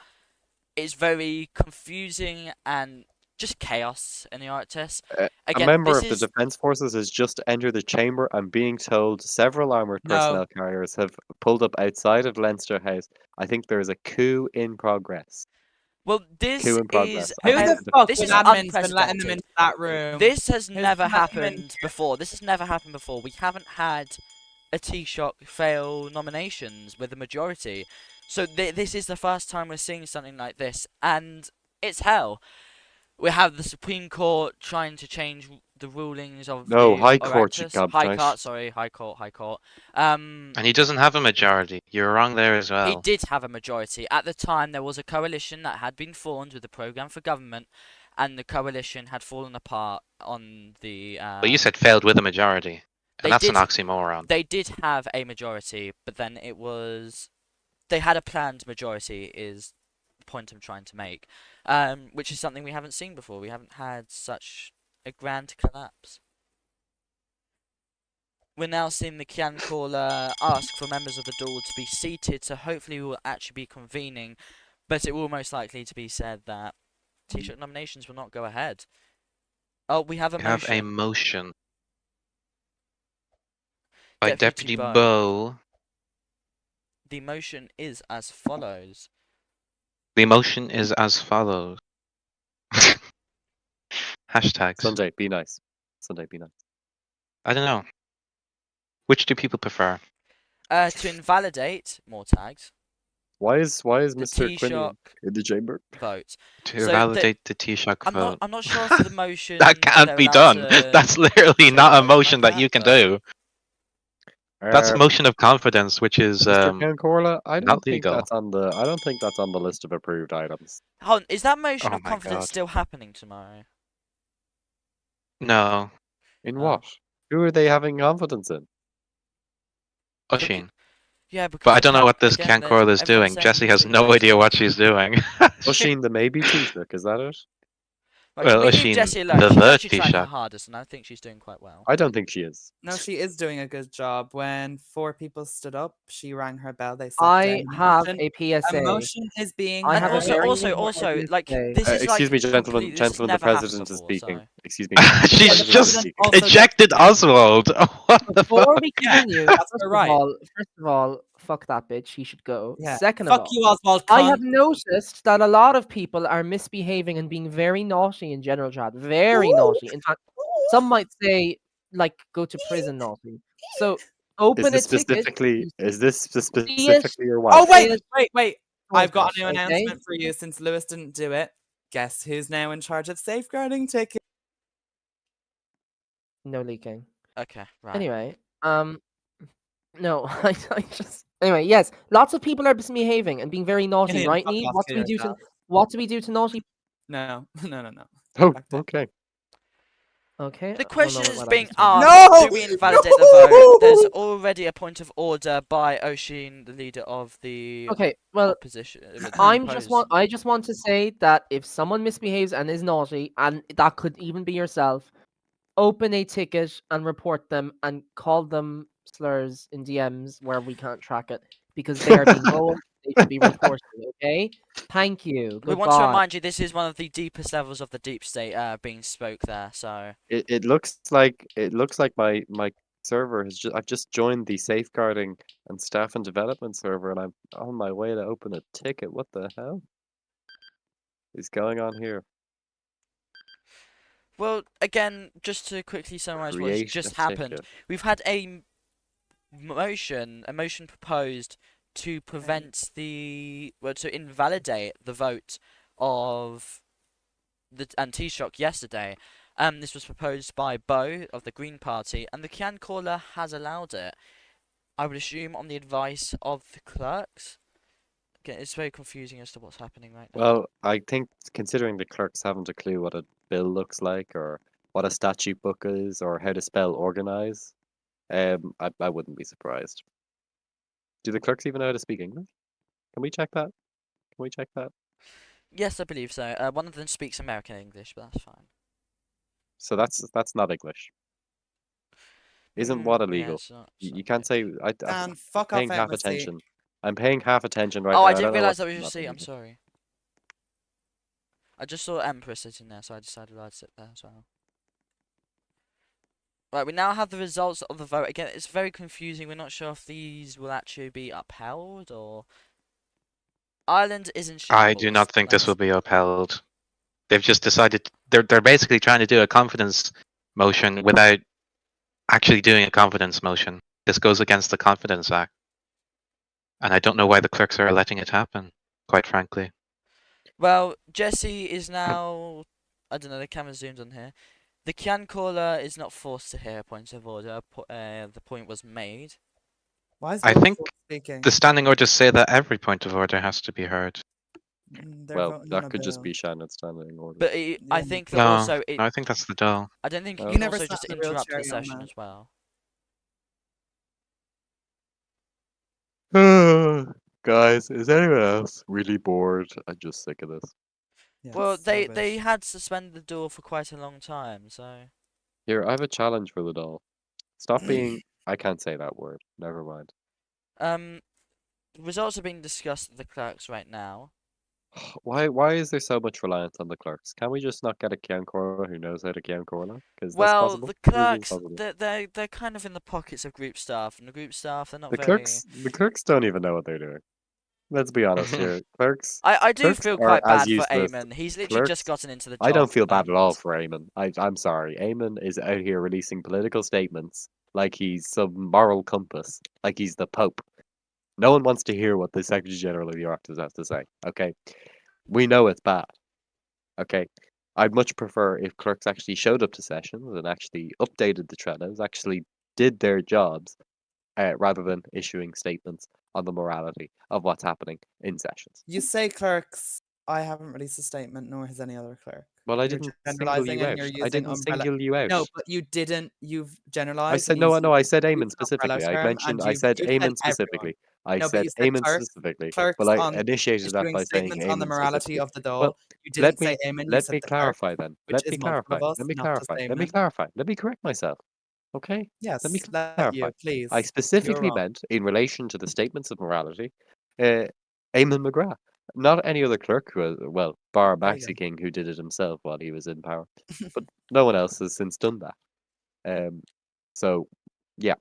It's very confusing and just chaos in the Oireachtas. A member of the Defence Forces has just entered the chamber and being told several armoured personnel carriers have pulled up outside of Leinster House. I think there is a coup in progress. Well, this Coup in is progress. Who I the think fuck this with is admin's been letting them unprecedented. into that room? This has Who's never been letting them in? happened before. This has never happened before. We haven't had a Taoiseach fail nominations with a majority. So this is the first time we're seeing something like this, and it's hell. We have the Supreme Court trying to change the rulings of No, the High Court, you Oireachtas. High Court. And he doesn't have a majority. You're wrong there as well. He did have a majority. At the time, there was a coalition that had been formed with a programme for government, and the coalition had fallen apart on the... But you said failed with a majority. And that's an did- oxymoron. They did have a majority, but then it was... They had a planned majority, is the point I'm trying to make. Which is something we haven't seen before. We haven't had such a grand collapse. We're now seeing the Kian caller ask for members of the duel to be seated, so hopefully we will actually be convening, but it will most likely to be said that Taoiseach nominations will not go ahead. Oh, we have a We motion. have a motion by Deputy Deputy Bowe. Bowe. The motion is as follows. The motion is as follows. Hashtags. Sunday, be nice. Sunday, be nice. I don't know. Which do people prefer? To invalidate more tags. Why is The Mr. Quinion Taoiseach in the chamber? vote. To So validate the Taoiseach vote. I'm not sure if the motion That can't they're be allowed done. to That's literally not a vote motion like that you can but- do. That's a motion of confidence, which is Mr. Cancorla, I don't not think legal. that's on the. I don't think that's on the list of approved items. Hold on, is that motion Oh of my confidence God. still happening tomorrow? No. In Oh. what? Who are they having confidence in? Oisin. Yeah, because But I don't know what this again, Cancorla is everyone's doing. saying Jessie he's has been no idea voting. what she's doing. Oisin, the maybe Taoiseach, is that it? Right, Well, can we Oisin, leave Jessie alone? the She's actually trying her Taoiseach. hardest, and I think she's doing quite well. I don't think she is. No, she is doing a good job. When 4 people stood up, she rang her bell. They sat I down. have Motion- a PSA. A motion is being I And have a heard. very also, important like PSA. this is Excuse like me, gentlemen. complete- this has Gentlemen, the never happened president is before, speaking. so- Excuse me. She's the just president also ejected Oswald. What the Before fuck? we continue, That's first right. of all, fuck that bitch. He should go. Yeah. Second of Fuck all, you, Oswald I cunt. have noticed that a lot of people are misbehaving and being very naughty in general chat. Very naughty. In fact, some might say like go to prison naughty. So Is open a this ticket. specifically? You Is this see it. specifically your Oh, wife? Say wait, it. wait. I've got a new Okay. announcement for you since Lewis didn't do it. Guess who's now in charge of safeguarding tickets? No leaking. Okay, right. Anyway, no, I just anyway, yes, lots of people are misbehaving and being very naughty, Killian, right, fuck Neve? off, What do kill we do to yourself. what do we do to naughty? No. Oh, Back down. okay. Okay, The one question moment is while I being just turn this asked: No! do we invalidate the vote? There's already a point of order by Oshin, the leader of the Okay, well, opposition. The I opposed. just want to say that if someone misbehaves and is naughty, and that could even be yourself, open a ticket and report them and call them slurs in DMs where we can't track it because they are being bold. They should be reported. Okay, thank you. We want to Goodbye. remind you this is one of the deepest levels of the deep state being spoke there. So It looks like my server has just I've just joined the safeguarding and staff and development server, and I'm on my way to open a ticket. What the hell is going on here? well, again, just to quickly summarize what's Create a just happened, ticket. we've had a motion proposed to prevent to invalidate the vote of the Taoiseach yesterday. This was proposed by Bo of the Green Party, and the Cian caller has allowed it. I would assume on the advice of the clerks. Again, it's very confusing as to what's happening right now. Well, I think considering the clerks haven't a clue what a bill looks like, or what a statute book is, or how to spell organize, I wouldn't be surprised. Do the clerks even know how to speak English? Can we check that? Can we check that? Yes, I believe so. One of them speaks American English, but that's fine. So that's not English. Isn't what Yeah, illegal? it's not You can't say I'm And fuck off paying out half my seat. attention. I'm paying half attention right Oh, now. I I didn't don't know realize what's that was your not seat. I'm illegal. sorry. I just saw Emperor sitting there, so I decided I'd sit there as well. Right, we now have the results of the vote. Again, it's very confusing. We're not sure if these will actually be upheld or... Ireland is in I do shambles. not think this Let's... will be upheld. They've just decided they're basically trying to do a confidence motion without actually doing a confidence motion. This goes against the Confidence Act. And I don't know why the clerks are letting it happen, quite frankly. Well, Jesse is now... I don't know, the camera's zoomed on here. The Cian caller is not forced to hear a point of order. The point was made. Why is I no one think speaking? The standing orders say that every point of order has to be heard. They're Well, voting on that a could just bill. be Shannon standing order. But I Yeah. think that No, also... no, I think that's the doll. I don't think you You can never also sat just in a interrupt wheelchair, the young session man. as well. Guys, is anyone else really bored? I'm just sick of this. Yes, Well, I they wish. had suspended the door for quite a long time, so... Here, I have a challenge for the doll. Stop being. I can't say that word. Never mind. Results are being discussed at the clerks right now. Why is there so much reliance on the clerks? Can we just not get a Kian Corla who knows how to Kian Corla? Because that's Well, possible. the It really is clerks, possible. they're kind of in the pockets of group staff, and the group staff, they're not The very... clerks don't even know what they're doing. Let's be honest here. I do Clerks feel are quite as bad for useless. Eamon. He's literally Clerks. just gotten into the job. I don't feel bad at all and- for Eamon. I'm sorry. Eamon is out here releasing political statements like he's some moral compass, like he's the Pope. No one wants to hear what the Secretary General of the Oireachtas has to say. Okay, we know it's bad. Okay, I'd much prefer if clerks actually showed up to sessions and actually updated the Trellos, actually did their jobs, rather than issuing statements on the morality of what's happening in sessions. You say clerks. I haven't released a statement, nor has any other clerk. Well, I You're didn't single generalizing you and out. you're I using didn't umbrella. single you out. No, but you didn't. You've I generalized said and no, used no. I said used Eamon an umbrella specifically. I term, mentioned. and I said you've said Eamon everyone. specifically. I No, but said you said Eamon clerks, specifically. clerks Well, I on initiated that issuing by saying statements on the Eamon morality specifically. of the Well, doll. You let didn't say me Eamon. You let said me the clerk, clarify then. which Let is me multiple clarify. of us, Let me not just clarify. Let me Eamon. clarify. Let me correct myself. Okay. Let me Yes, let clarify. you, please. I You're specifically wrong. meant in relation to the statements of morality, uh, Eamon McGrath, not any other clerk who, well, bar There you Maxi King who did it himself while he was in power, but no one else has since done that. So, yeah,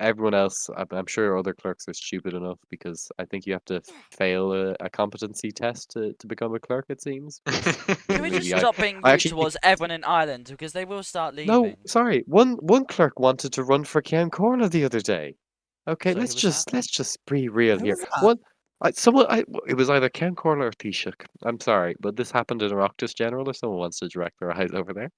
everyone else, I'm sure other clerks are stupid enough because I think you have to fail a competency test to become a clerk. It seems. Can we just Maybe stop being I rude actually towards everyone in Ireland because they will start no, leaving? sorry. One clerk wanted to run for Cian Corla the other day. Okay, So who was that? let's just be real Who here. was that? It was either Ken Corla or Taoiseach. I'm sorry, but this happened in Oireachtas General. If someone wants to direct their eyes over there,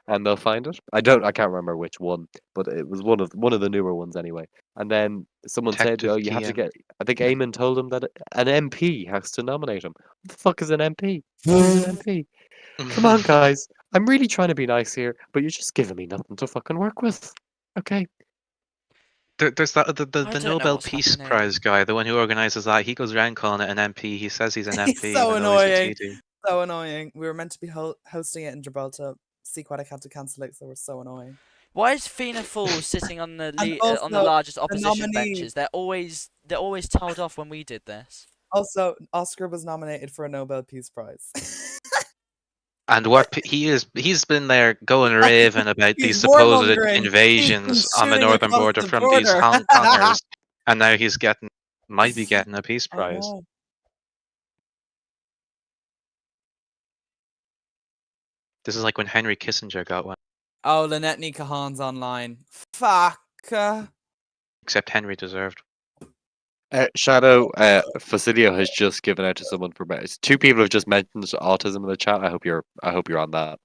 and they'll find it. I can't remember which one, but it was one of the newer ones anyway. And then someone said, Detective "Oh, you have to TM. get." I think Eamon told him that an MP has to nominate him. What the fuck is an MP? Who's an MP? Come on, guys. I'm really trying to be nice here, but you're just giving me nothing to fucking work with. Okay. There's that I the don't know Nobel what's Peace happening. Prize guy, the one who organizes that. He goes around calling it an MP. He says he's an He's MP, so even though he's a annoying. TD. So annoying. We were meant to be hosting it in Gibraltar. Sequad had to cancel it because they were so annoying. Why is Fianna Fáil sitting on the And on the also, largest the opposition nominee. benches? They're always told off when we did this. Also, Oscar was nominated for a Nobel Peace Prize. And he's been there going raving about these He's supposed warmongering. He's been invasions on the shooting northern across border the from these border. Hong Kongers, and now might be getting a peace I prize. know. This is like when Henry Kissinger got one, Oh, Lynette Kahan's online. Fuck. except Henry deserved. Shadow, Facilio has just given out to someone for two people have just mentioned autism in the chat. I hope you're on that.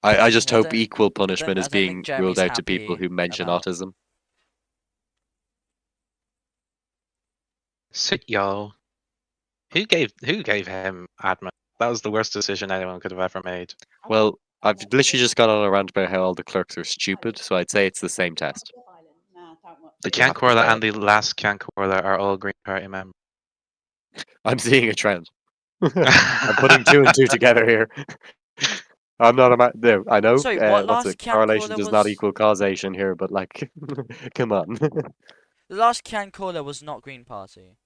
I just Well, hope equal punishment I is don't think being Jeremy's ruled out to people happy who mention about- autism. Sit y'all. Who gave him admin? That was the worst decision anyone could have ever made. Well, I've literally just gone on a rant about how all the clerks are stupid, so I'd say it's the same test. The You have to Cancorla say and the last Cancorla are all Green Party members. I'm seeing a trend. I'm putting two and two together here. I'm not a there. I know. Sorry, what What's last it? Correlation Cancorla does not was? equal causation here, but like, come on. The last Cancorla was not Green Party.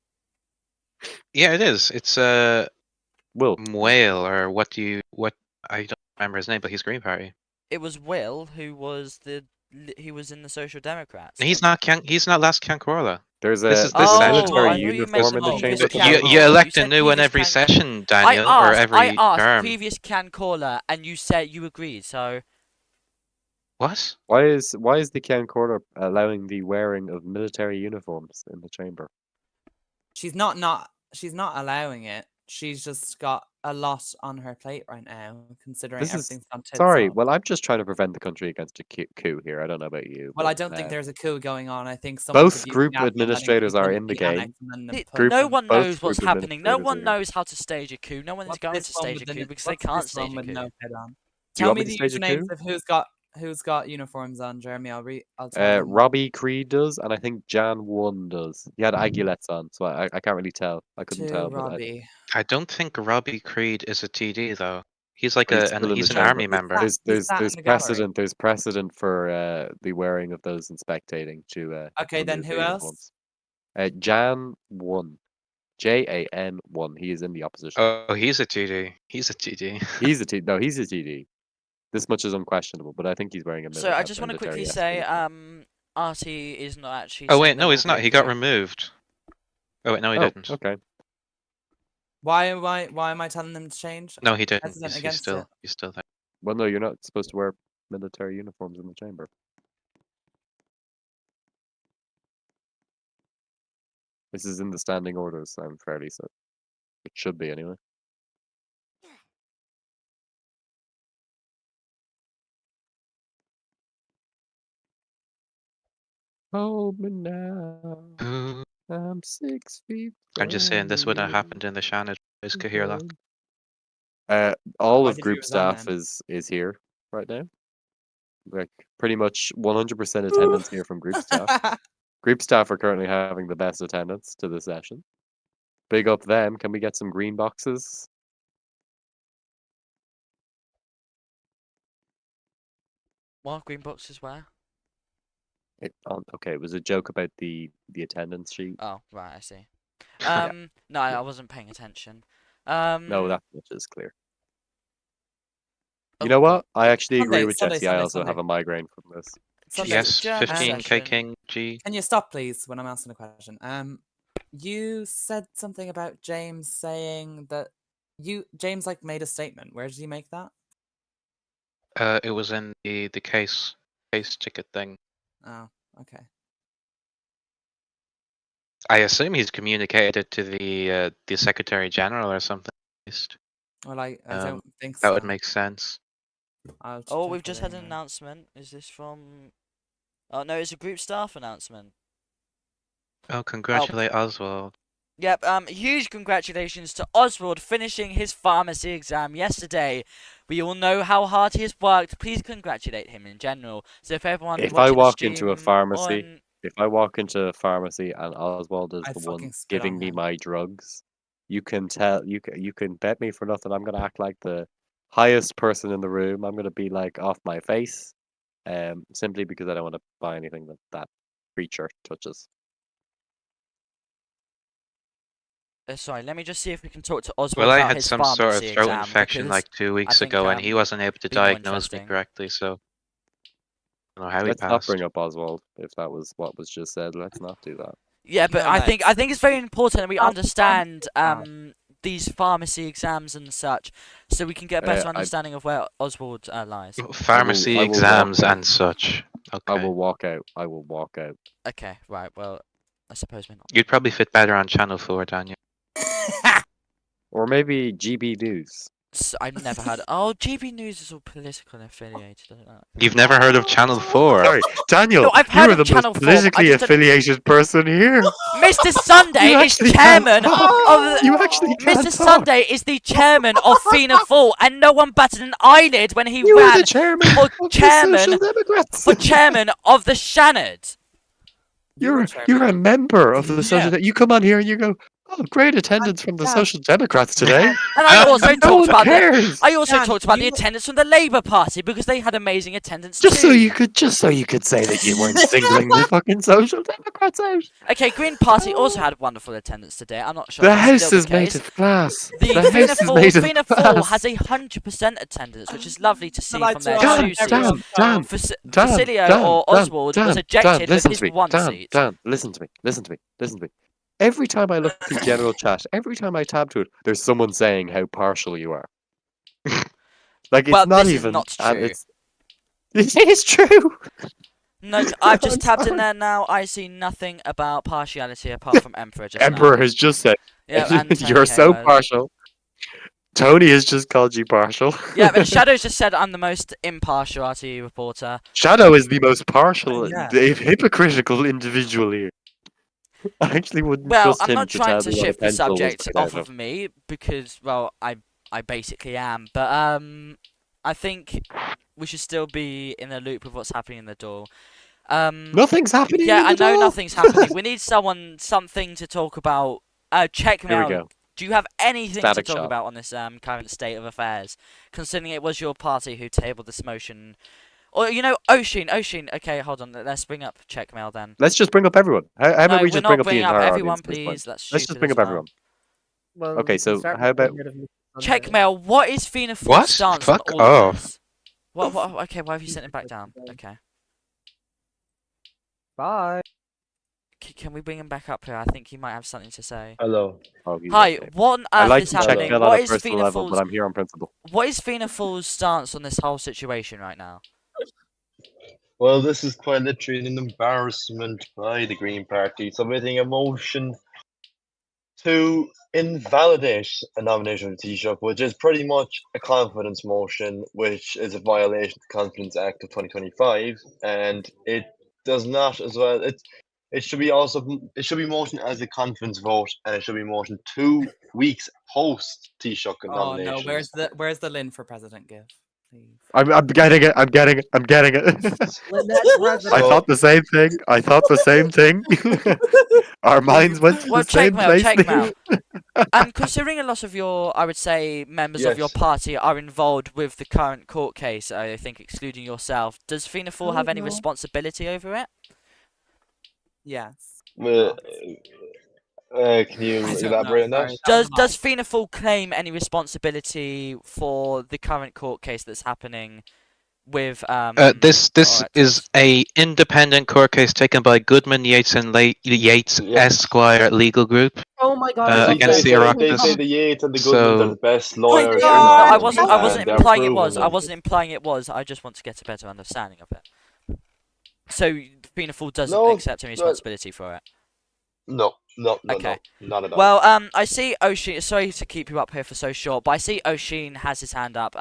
Yeah, it is. It's Will. Whale or what I don't remember his name, but he's Green Party. It was Will who was he was in the Social Democrats. He's not last Cancorla. There's This a is there's this a Oh, session. military I thought you meant uniform in the previous chamber. Can at the You moment. elect You a said new one previous every Can- session, Daniel, or I every asked term. previous Cancorla, and you said you agreed. So What? Why is the Count Corner allowing the wearing of military uniforms in the chamber? She's not allowing it. She's just got a lot on her plate right now, considering This is everything's gone tits sorry. up. Well, I'm just trying to prevent the country against a coup here. I don't know about you. Well, but, I don't think there's a coup going on. I think someone's both abusing group admin, letting administrators people are into in the the annex game. and then them put Group- no them- one both knows what's group happening. No administrators one are here. knows how to stage a coup. No one's What's going this to one stage with a the coup n- because they what's can't this one stage a with coup. no head on? Do you Tell want me me to the stage a usernames coup? of who's got uniforms on, Jeremy. I'll tell them. Robbie Creed does, and I think Jan One does. He had aiguillettes on, so I can't really tell. I couldn't To tell, but Robbie. I don't think Robbie Creed is a TD though. He's like he's still in he's the an army chamber. member. He's sat in the gallery. There's precedent for the wearing of those and spectating to Okay, then remove who their else? uniforms. Jan One, JAN1. He is in the opposition. Oh, he's a TD. He's a TD. He's a T. No, he's a TD. This much is unquestionable, but I think he's wearing a So I just want to quickly say, RT is not actually. Oh saying wait, they're no, he's not. going He got to. removed. Oh wait, no, he didn't. Okay. Why am I telling them to change? No, he didn't. Hesitant He's against it. still there. Well, no, you're not supposed to wear military uniforms in the chamber. This is in the standing orders. I'm fairly certain. It should be anyway. Hold me now. Ooh. I'm 6 feet. I'm just saying this would have from happened in the Shannon. Is could hear that. you. All Why of did you group resign staff then? is here right now. Like pretty much 100% attendance here from group staff. Group staff are currently having the best attendance to the session. Big up them. Can we get some green boxes? What green boxes where? Okay, it was a joke about the attendance sheet. Oh right, I see. Yeah. No, I wasn't paying attention. No, that much is clear. You oh, know God. what? I actually agree Sunday, with Sunday, Jesse. I Sunday, also have Sunday. a migraine from this. Sunday, Yes, German 15k session. king G. can you stop, please, when I'm asking a question? You said something about James saying that James like made a statement. Where did he make that? It was in the case ticket thing. Oh, okay. I assume he's communicated it to the Secretary General or something. At least. Well, I don't think That so. would make sense. I'll Oh, check we've it just had an anyway. announcement. Is this from? Oh no, it's a group staff announcement. Oh, congratulate Oswald. Yep. Huge congratulations to Oswald finishing his pharmacy exam yesterday. We all know how hard he has worked. Please congratulate him in general. So if everyone If I watching the walk into a stream pharmacy, on if I walk into a pharmacy and Oswald is I'd the fucking one spit on giving me him. my drugs, you can tell you can bet me for nothing. I'm gonna act like the highest person in the room. I'm gonna be like off my face, simply because I don't want to buy anything that creature touches. sorry, let me just see if we can talk to Oswald Well, I about had his some sort of pharmacy throat exam infection because like 2 weeks think, ago, and he wasn't able to be more diagnose me interesting. correctly, so I don't know how he Let's not passed. bring up Oswald if that was what was just said. Let's not do that. Yeah, but I think it's very important that we Oh, understand these pharmacy exams and such, so we can get a better I understanding of where Oswald lies. Pharmacy I will walk exams out. and such. I Okay. will walk out. I will walk out. Okay, right. Well, I suppose we're not. You'd probably fit better on Channel 4, Daniel. Or maybe GB News. I've never had. Oh, GB News is all political and affiliated. Isn't it? You've never heard of Channel 4? Sorry, Daniel. No, I've you heard are of the Channel most 4. I politically just don't- affiliated person here. Mr. Sunday You is actually chairman can't of talk. the. You actually can't Mr. talk. Sunday is the chairman of Fianna Fáil, and no one batted an eyelid when he You are ran the chairman for of the chairman Social Democrats. for chairman of the Shannon. You're a member of the Yeah. Social. You come on here and you go, "Oh, great attendance from the Dan. Social Democrats today." And I also no talked one about cares. I also Dan, talked about the you- attendance from the Labour Party because they had amazing attendance Just too. so you could say that you weren't singling the fucking Social Democrats out. Okay, Green Party also had wonderful attendance today. I'm not sure. The if that's house still is the made case. of glass. The house Fianna is made of Fáil glass. has 100% attendance, which is lovely to see Well, I from their do two have seats. Dan, Dan, Facilio or Oswald was ejected with listen his to me. one Dan, seat. Dan, listen to me. Every time I look in general chat, every time I tab to it, there's someone saying how partial you are. Like it's Well, not this even. is not and true. It is true. No, I've just I'm tapped in sorry. there now. I see nothing about partiality apart from Emperor just Emperor now. has just said, Yeah, and "You're okay, so well, partial." Tony has just called you partial. Yeah, but Shadow's just said I'm the most impartial RTE reporter. Shadow is the most partial, Yeah. hypocritical individual here. I actually wouldn't Well, trust I'm him not to trying tell to me what a shift the pencil was subject made off out of me because, well, I basically am. But I think we should still be in the loop with what's happening in the door. Nothing's happening. Yeah, in I the know door. nothing's happening. We need something to talk about. Check me Here we out. go. Do you have anything Static to talk shock. about on this current state of affairs? Considering it was your party who tabled this motion. Or, Oisin, okay, hold on, let's bring up checkmail then. Let's just bring up everyone. How No, about we we're just not bring up the bringing up entire everyone, audience at this point? please. Let's Let's just bring up everyone. Well, Okay, we can so start how with getting about- rid of Mr. Sunday. Checkmail, what is Fianna Fáil's What? stance Fuck on all of off. this? Okay, why have you sent it back down? Okay. Bye. Can we bring him back up here? I think he might have something to say. Hello. Oh, he's Hi, okay. what on I earth like is to check happening? Phil What on a is personal Fianna level, but Fáil's I'm here on principle. What is Fianna Fáil's stance on this whole situation right now? Well, this is quite literally an embarrassment by the Green Party submitting a motion to invalidate a nomination of the Taoiseach, which is pretty much a confidence motion, which is a violation of the Confidence Act of 2025, and it does not as well. It should be motioned as a confidence vote, and it should be motioned 2 weeks post Taoiseach Oh nomination. no, where's the Lynn for president give? Please. I'm getting it. I'm getting it. I thought the same thing. Our minds went to Well, the same place. checkmail. Considering a lot of your, I would say, members of your Yes. party are involved with the current court case, I think excluding yourself, does Fianna Fáil have any responsibility over it? Yes. Can you I don't elaborate on know, that? sorry. Does Fianna Fáil claim any responsibility for the current court case that's happening with This is Oireachtas. a independent court case taken by Goodman, Yates, and Yates Yeah. Esquire Legal Group Oh my god, I They, love against that. they the say they say Oireachtas. the Yates and the Goodmans are So the best Oh my lawyers in God. I Ireland, wasn't. I wasn't and they're implying it proving was. I them. wasn't implying it was. I just want to get a better understanding of it. So Fianna Fáil doesn't No, accept any no, responsibility for it. no, Okay. not at all. Well, I see Oisin. Sorry to keep you up here for so short, but I see Oisin has his hand up.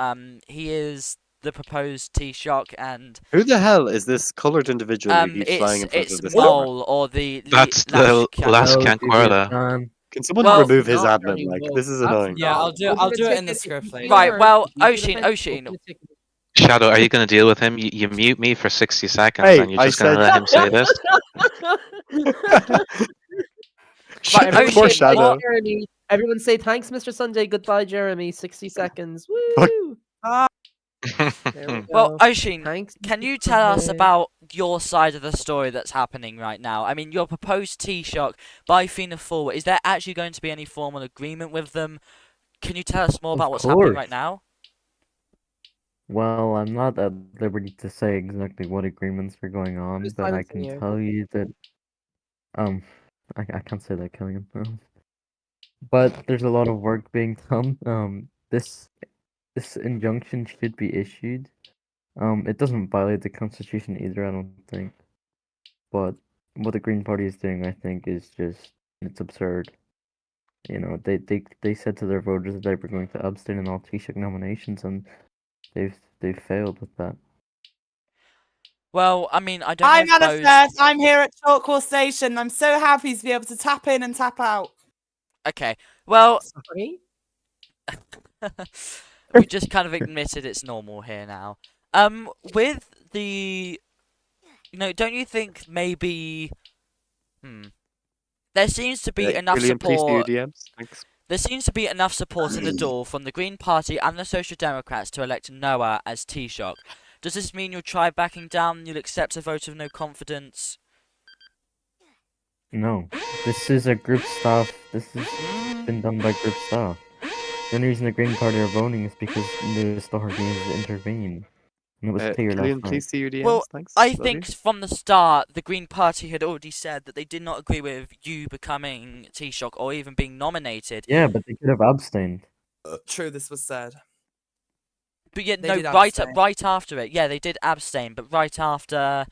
He is the proposed Taoiseach, and Who the hell is this coloured individual who keeps flying in front it's of this camera? Mole or the that's Lash the Canada. last Canquerla. Can someone Well- remove his Not admin? very Like, woke. this is That's annoying. Yeah, not- I'll do open a it in ticket the if script you later. feel Right, hurt, well, if you feel Oisin, offended, Oisin. open a ticket. Shadow, are you going to deal with him? You mute me for 60 seconds Hey, and you're I just going to said- let him say this? Shut Right, the Oisin, poor what- shadow. Jeremy, everyone say thanks, Mr. Sunday. Goodbye, Jeremy. 60 seconds. Fuck. Woo! There we Well, go. Oisin, Thanks. can Mr. you tell us Sunday. about your side of the story that's happening right now? I mean, your proposed Taoiseach by Fianna Fáil, is there actually going to be any formal agreement with them? Can you tell us more Of about what's happening course. right now? Well, I'm not at liberty to say exactly what agreements are going on, Who's but I silencing can you? tell you that I can't say that, Killian. But there's a lot of work being done. This injunction should be issued. It doesn't violate the constitution either, I don't think. But what the Green Party is doing, I think, is just it's absurd. You know, they said to their voters that they were going to abstain on all Taoiseach nominations, and they've failed with that. Well, I mean, I don't Hi, know, suppose... Manifest. I'm here at Chalkwell Station. I'm so happy to be able to tap in and tap out. Okay, well, Sorry? we just kind of admitted it's normal here now. With the... don't you think maybe... There seems to be enough Killian, please do your support... DMs. Thanks. There seems to be enough support in the door from the Green Party and the Social Democrats to elect Noah as Taoiseach. Does this mean you'll try backing down and you'll accept a vote of no confidence? No, this is a group staff. This has been done by group staff. The only reason the Green Party are voting is because the authorities intervened. And it was clear Killian, last night. please do your DMs. Well, Thanks. I Love think you. from the start, the Green Party had already said that they did not agree with you becoming Taoiseach or even being nominated. Yeah, but they could have abstained. True, this was said. But yet, They no, did right abstain. after it. Yeah, they did abstain, but right after...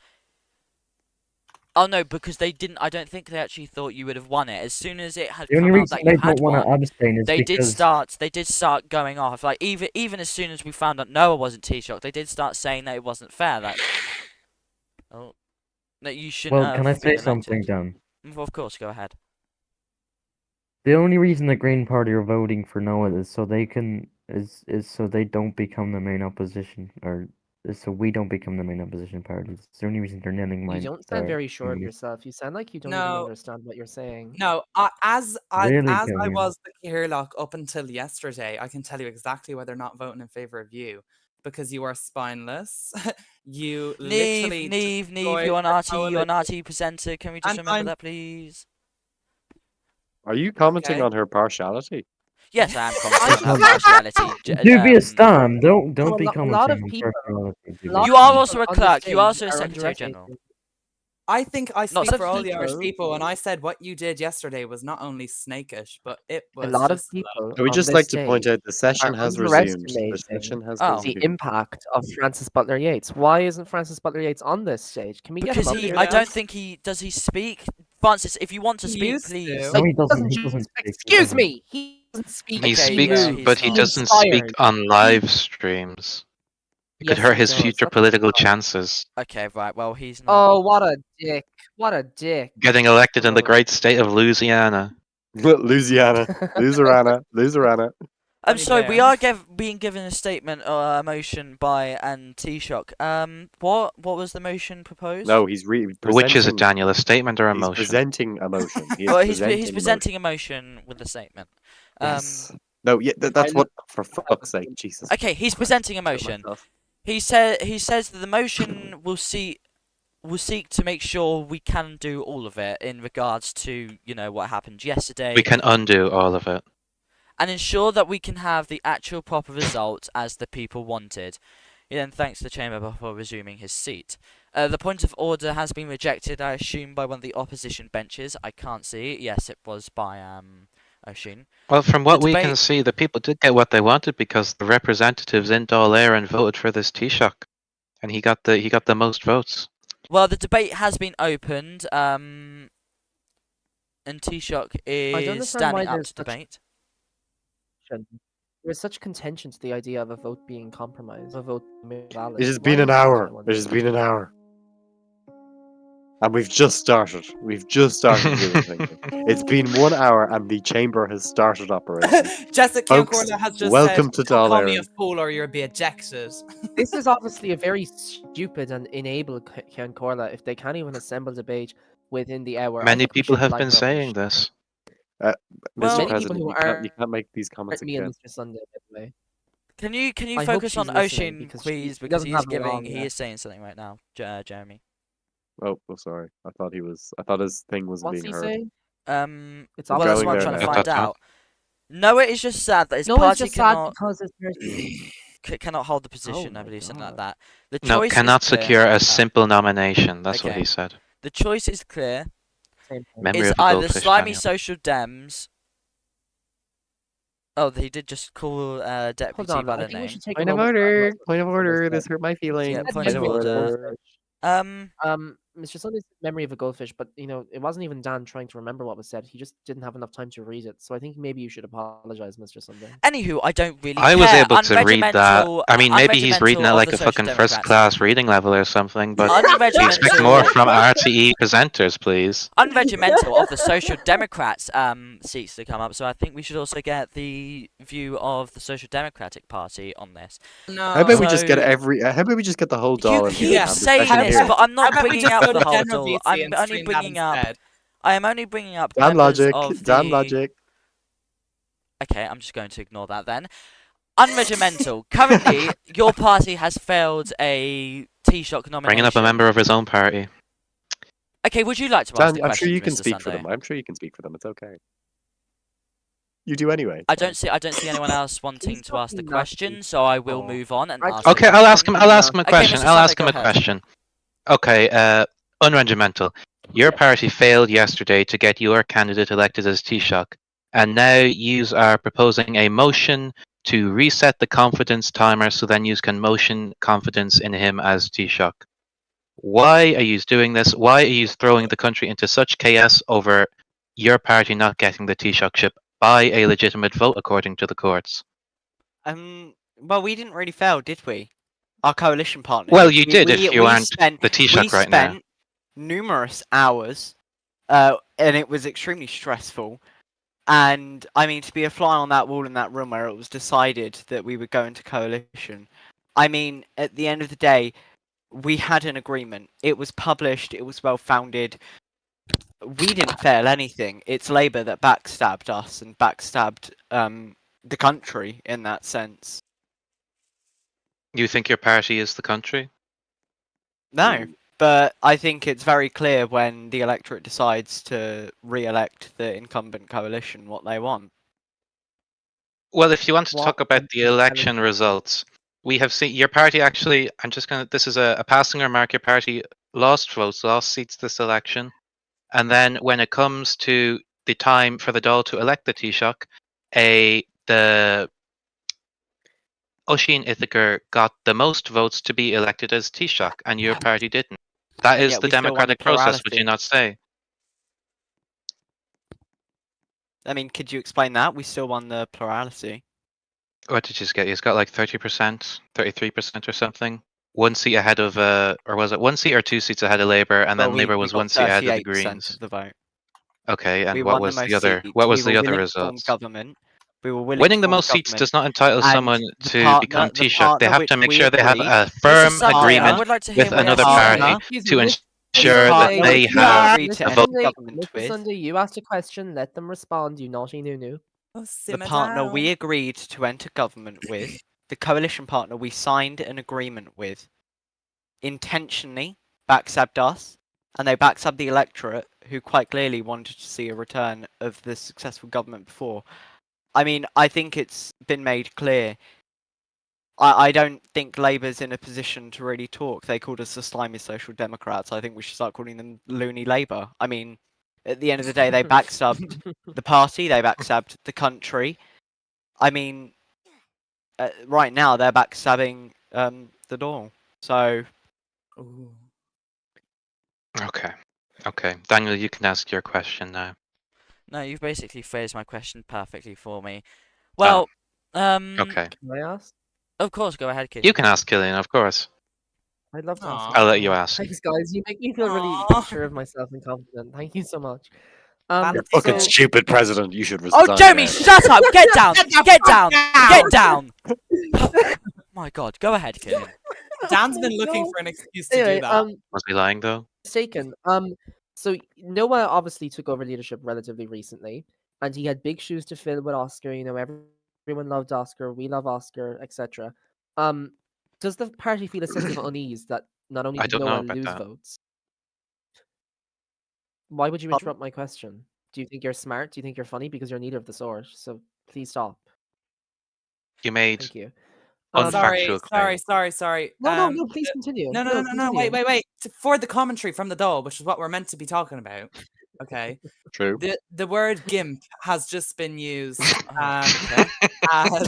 Oh no, because they didn't... I don't think they actually thought you would have won it. As soon as it had The only come out reason that they you had don't want to won, abstain is they did because start going off. Like, even as soon as we found out Noah wasn't Taoiseach, they did start saying that it wasn't fair. That... Oh... That you shouldn't well, can I have say been something, elected. Dan? Well, of course, go ahead. The only reason the Green Party are voting for Noah is so they can is so they don't become the main opposition, or is so we don't become the main opposition party. It's the only reason they're nailing You mine. don't sound very sure of yourself. You sound like you don't even No. understand what you're saying. No, as Really, I Killian? was the Kirloch up until yesterday, I can tell you exactly why they're not voting in favour of you. Because you are spineless. You literally Neve, destroyed you're an the arty, you're an coalition. arty presenter. Can we just And remember I'm- that, please? Are you commenting Okay. on her partiality? Yes, I am commenting on her partiality. Do be a stan. Don't a be lo- a commenting lot of on people- personality. a lot You of are people also a on this clerk, you are stage also a are Secretary underestimating. General. I think I Not speak for all the people- Irish people, and I said what you did yesterday was not only snakish, but it A was lot of just people I would on just this like to point stage out the session are has resumed. The underestimating session has Oh. the resumed. impact of Francis Butler Yeats. Why isn't Francis Butler Yeats on this stage? Can we get him Because up he, here? I Yeah. don't think he, does he speak? Francis, if you want to He speak, used to. please. No, he doesn't. He just- doesn't speak. Excuse me. He doesn't speak. He Okay, speaks, yeah, he's but he not. doesn't speak Inspired. on live streams. It could Yes, hurt he his does. future That's political fine. chances. Okay, right, well, he's not. Oh, what a dick! What a dick! Getting elected in the Oh. great state of Louisiana. Louisiana. Loserana. Loserana. I'm Tony sorry, we Blair. are being given a statement or a motion by Taoiseach. What was the motion proposed? No, he's Which is it, Daniel? A statement or a He's motion? presenting a motion. He is Well, he's presenting presenting a motion with a statement. Yes. No, yeah, that's what. For fuck's sake, Jesus. Okay, he's presenting a motion. He says that the motion will seek to make sure we can do all of it in regards to what happened yesterday, We can undo all of it. and ensure that we can have the actual proper result as the people wanted. He then thanks the chamber before resuming his seat. The point of order has been rejected, I assume, by one of the opposition benches. I can't see. Yes, it was by Oisin. Well, from what we can debate- see, the people did get what they wanted because the representatives in Dáil Éireann voted for this Taoiseach, and he got the most votes. Well, the debate has been opened, and Taoiseach is understand why standing up there's to such- debate. There's such contention to the idea of a vote being compromised, a vote being valid. It has Why been an is that, I hour. wonder? It has been an hour. And we've just started. We've just started doing things. It's been 1 hour and the chamber has started operating. Jessica Folks, Corner has just welcome said, to "Don't Dáil call me a Éireann." fool or you'll be ejected." This is obviously a very stupid and enable Cian Corla if they can't even assemble debate within the hour. I Many think we people should have flag been her off saying the this. Well, Mr. many people President, who you can't make these comments me and again. Mr. Sunday, by the way. Can you I hope focus she's on listening Oisin, because please? she Because doesn't he is have it wrong he yet. is saying something right now, Jeremy. Oh, sorry. I thought his thing wasn't What's being he heard. saying? It's Well, that's going what I'm there trying to now. find out. Noah is just sad that his No, it's party just sad cannot because it's very... cannot hold the position. I my believe something like God. that. The No, choice cannot is clear. secure a simple nomination. That's what okay. he said. The choice is clear. Same thing. Memory It's of a either goldfish, slimy Daniel. social Dems. Oh, he did just call Hold deputy on, by I their think we name. should take Point a of moment to order. analyze what Point of Mr. Sunday order. said. This hurt my feelings. Yeah, Said point Point of of memory order. order. Mr. Sunday's memory of a goldfish, but it wasn't even Dan trying to remember what was said. He just didn't have enough time to read it. So I think maybe you should apologize, Mr. Sunday. Anywho, I don't really I care. was able to read that. Unregimental- I mean, maybe he's reading unregimental at of like the a Social fucking Democrats. first class reading level or something, but we expect more from RTE presenters, please. Unregimental of the Social Democrats seats to come up, so I think we should also get the view of the Social Democratic Party on this. No. How about we just get So- how about we just get the whole You dollar keep saying this, hearing. but I'm How not about we bringing just up go the to whole General doll. VC I'm and only stream that bringing up. instead? I am only bringing up Dan members logic. of Dan the. logic. Okay, I'm just going to ignore that then. Unregimental. Currently, your party has failed a Taoiseach nomination. Bringing up a member of his own party. Okay, would you like to ask Dan, the I'm question, sure you can Mr. speak for Sunday? them. I'm sure you can speak for them. It's okay. You do anyway. I don't see anyone else wanting to ask the talking question, nasty. so I will Oh. move on and Right. ask. the Okay, I'll ask him. question. I'll ask him a Okay, question. Mr. I'll Sunday, ask him go a ahead. question. Okay, unregimental. Your party failed yesterday to get your candidate elected as Taoiseach, and now you are proposing a motion to reset the confidence timer so then you can motion confidence in him as Taoiseach. Why are you doing this? Why are you throwing the country into such chaos over your party not getting the Taoiseachship by a legitimate vote according to the courts? Well, we didn't really fail, did we? Our coalition partner. Well, did. you did if you aren't the Taoiseach right now. We spent numerous hours, and it was extremely stressful. And I mean, to be a fly on that wall in that room where it was decided that we would go into coalition. I mean, at the end of the day, we had an agreement. It was published. It was well founded. We didn't fail anything. It's Labour that backstabbed us and backstabbed the country in that sense. You think your party is the country? No, but I think it's very clear when the electorate decides to re-elect the incumbent coalition what they want. Well, if you want to What talk about country the is election that? results, we have seen your party actually. This is a passing remark. Your party lost votes, lost seats this election, and then when it comes to the time for the Dáil to elect the Taoiseach, the Oisin Ithaker got the most votes to be elected as Taoiseach, and your party didn't. That And is yet the we still won the democratic process, would you plurality. not say? I mean, could you explain that? We still won the plurality. What did you get? He's got like 30%, 33% or something. One seat ahead of, or was it 1 seat or 2 seats ahead of Labour, and then Labour was 1 seat ahead of the 38% Greens. of the vote. Okay, and We what won was the the most other? seats. What was we the were other willing to form results? government. We were willing Winning to the form most seats government, does not entitle and someone the to partner- become the Taoiseach. They partner have which to make we sure they have agreed- a Mr. firm Sunday, I agreement would like to hear with what another you're partner- party Excuse to me, Mr. ensure that partner they which we have agreed to a Mr. vote. enter government Mr. with. Sunday, you asked a question. Let them respond. You naughty noo. Oh, The simmer partner down. we agreed to enter government with, the coalition partner we signed an agreement with, intentionally backstabbed us, and they backstabbed the electorate, who quite clearly wanted to see a return of the successful government before. I mean, I think it's been made clear I don't think Labour's in a position to really talk. They called us the slimy Social Democrats. I think we should start calling them loony Labour. I mean, at the end of the day, they backstabbed the party, they backstabbed the country. I mean, right now they're backstabbing the Dáil. So Ooh. Okay. Okay. Daniel, you can ask your question now. No, you've basically phrased my question perfectly for me. Oh, Well, okay. Can I ask? of course, go ahead, kid. You can ask Killian, of course. I'd love to ask. Aw. I'll let you Aw, ask. Thanks, guys. You make me feel really Aw. sure of myself and confident. Thank you so much. You're fucking So stupid president. You should resign. Oh, Jeremy, now. shut up! Get down! Get the Get fuck down! Get down! My God, go ahead, Killian. Dan's been looking No. for an excuse to do Anyway, that. Was he lying though? mistaken. So Noah obviously took over leadership relatively recently, and he had big shoes to fill with Oscar. You know, everyone loved Oscar. We love Oscar, etc. Does the party feel a sense of unease that not only I did don't know Noah about lose that. votes? Why would you Pardon? interrupt my question? Do you think you're smart? Do you think you're funny? Because you're neither of the sort. So please stop. You made Thank you. Sorry, unfactual claim. sorry. No. Please continue. No. Wait. For the commentary from the Dole, which is what we're meant to be talking about. Okay. True. The word gimp has just been used Okay. as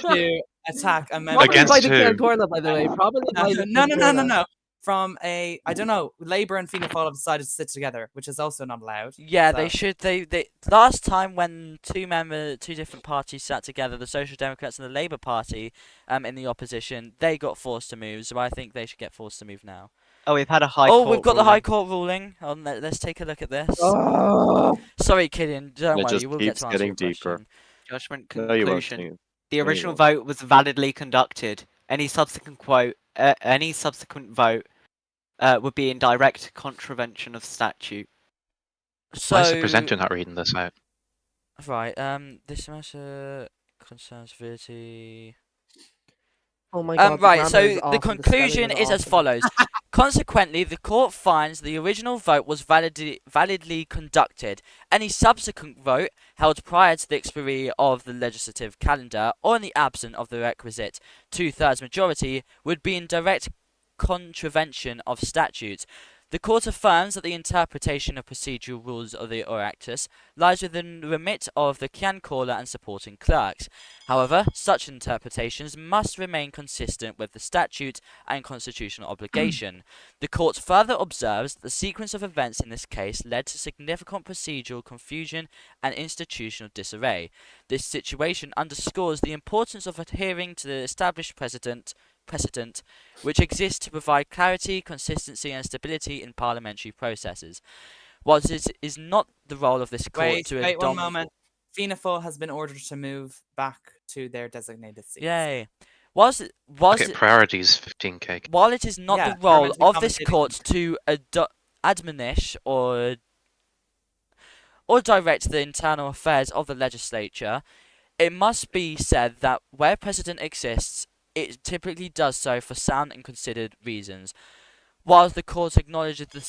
to attack a member. Probably Against by the who? Corla, by the way. Probably by the No. Corla. From I don't know. Labour and Fianna Fáil have decided to sit together, which is also not allowed. Yeah, So- they should. They last time when two different parties sat together, the Social Democrats and the Labour Party, in the opposition, they got forced to move. So I think they should get forced to move now. oh, we've had a high Oh, court we've got the ruling. High Court ruling. Let's take a look at this. Oh. Sorry, Killian. Don't It worry, just you will get keeps to answer getting your deeper. question. Judgment No, you won't. conclusion. Ian. The No, you original won't. vote was validly conducted. Any subsequent vote would be in direct contravention of statute. Why is the So presenter not reading this out? right, this matter concerns civility. Oh my god. Right, so grammar is the awful, the spelling conclusion is as awful. follows. Consequently, the court finds the original vote was validly conducted. Any subsequent vote held prior to the expiry of the legislative calendar or in the absence of the requisite two-thirds majority would be in direct contravention of statutes. The court affirms that the interpretation of procedural rules of the Oireachtas lies within the remit of the Ceann Comhairle and supporting clerks. However, such interpretations must remain consistent with the statute and constitutional obligation. The court further observes that the sequence of events in this case led to significant procedural confusion and institutional disarray. This situation underscores the importance of adhering to the established precedent which exists to provide clarity, consistency and stability in parliamentary processes. Whilst it is not the role of this court to Wait one adopt... moment. Fianna Fáil has been ordered to move back to their designated seats. Yay. Okay, priorities 15k. While it is not Yeah, the they're role meant to be of this commentating court to admonish or direct the internal affairs of the legislature, it must be said that where precedent exists, it typically does so for sound and considered reasons. While the court acknowledges the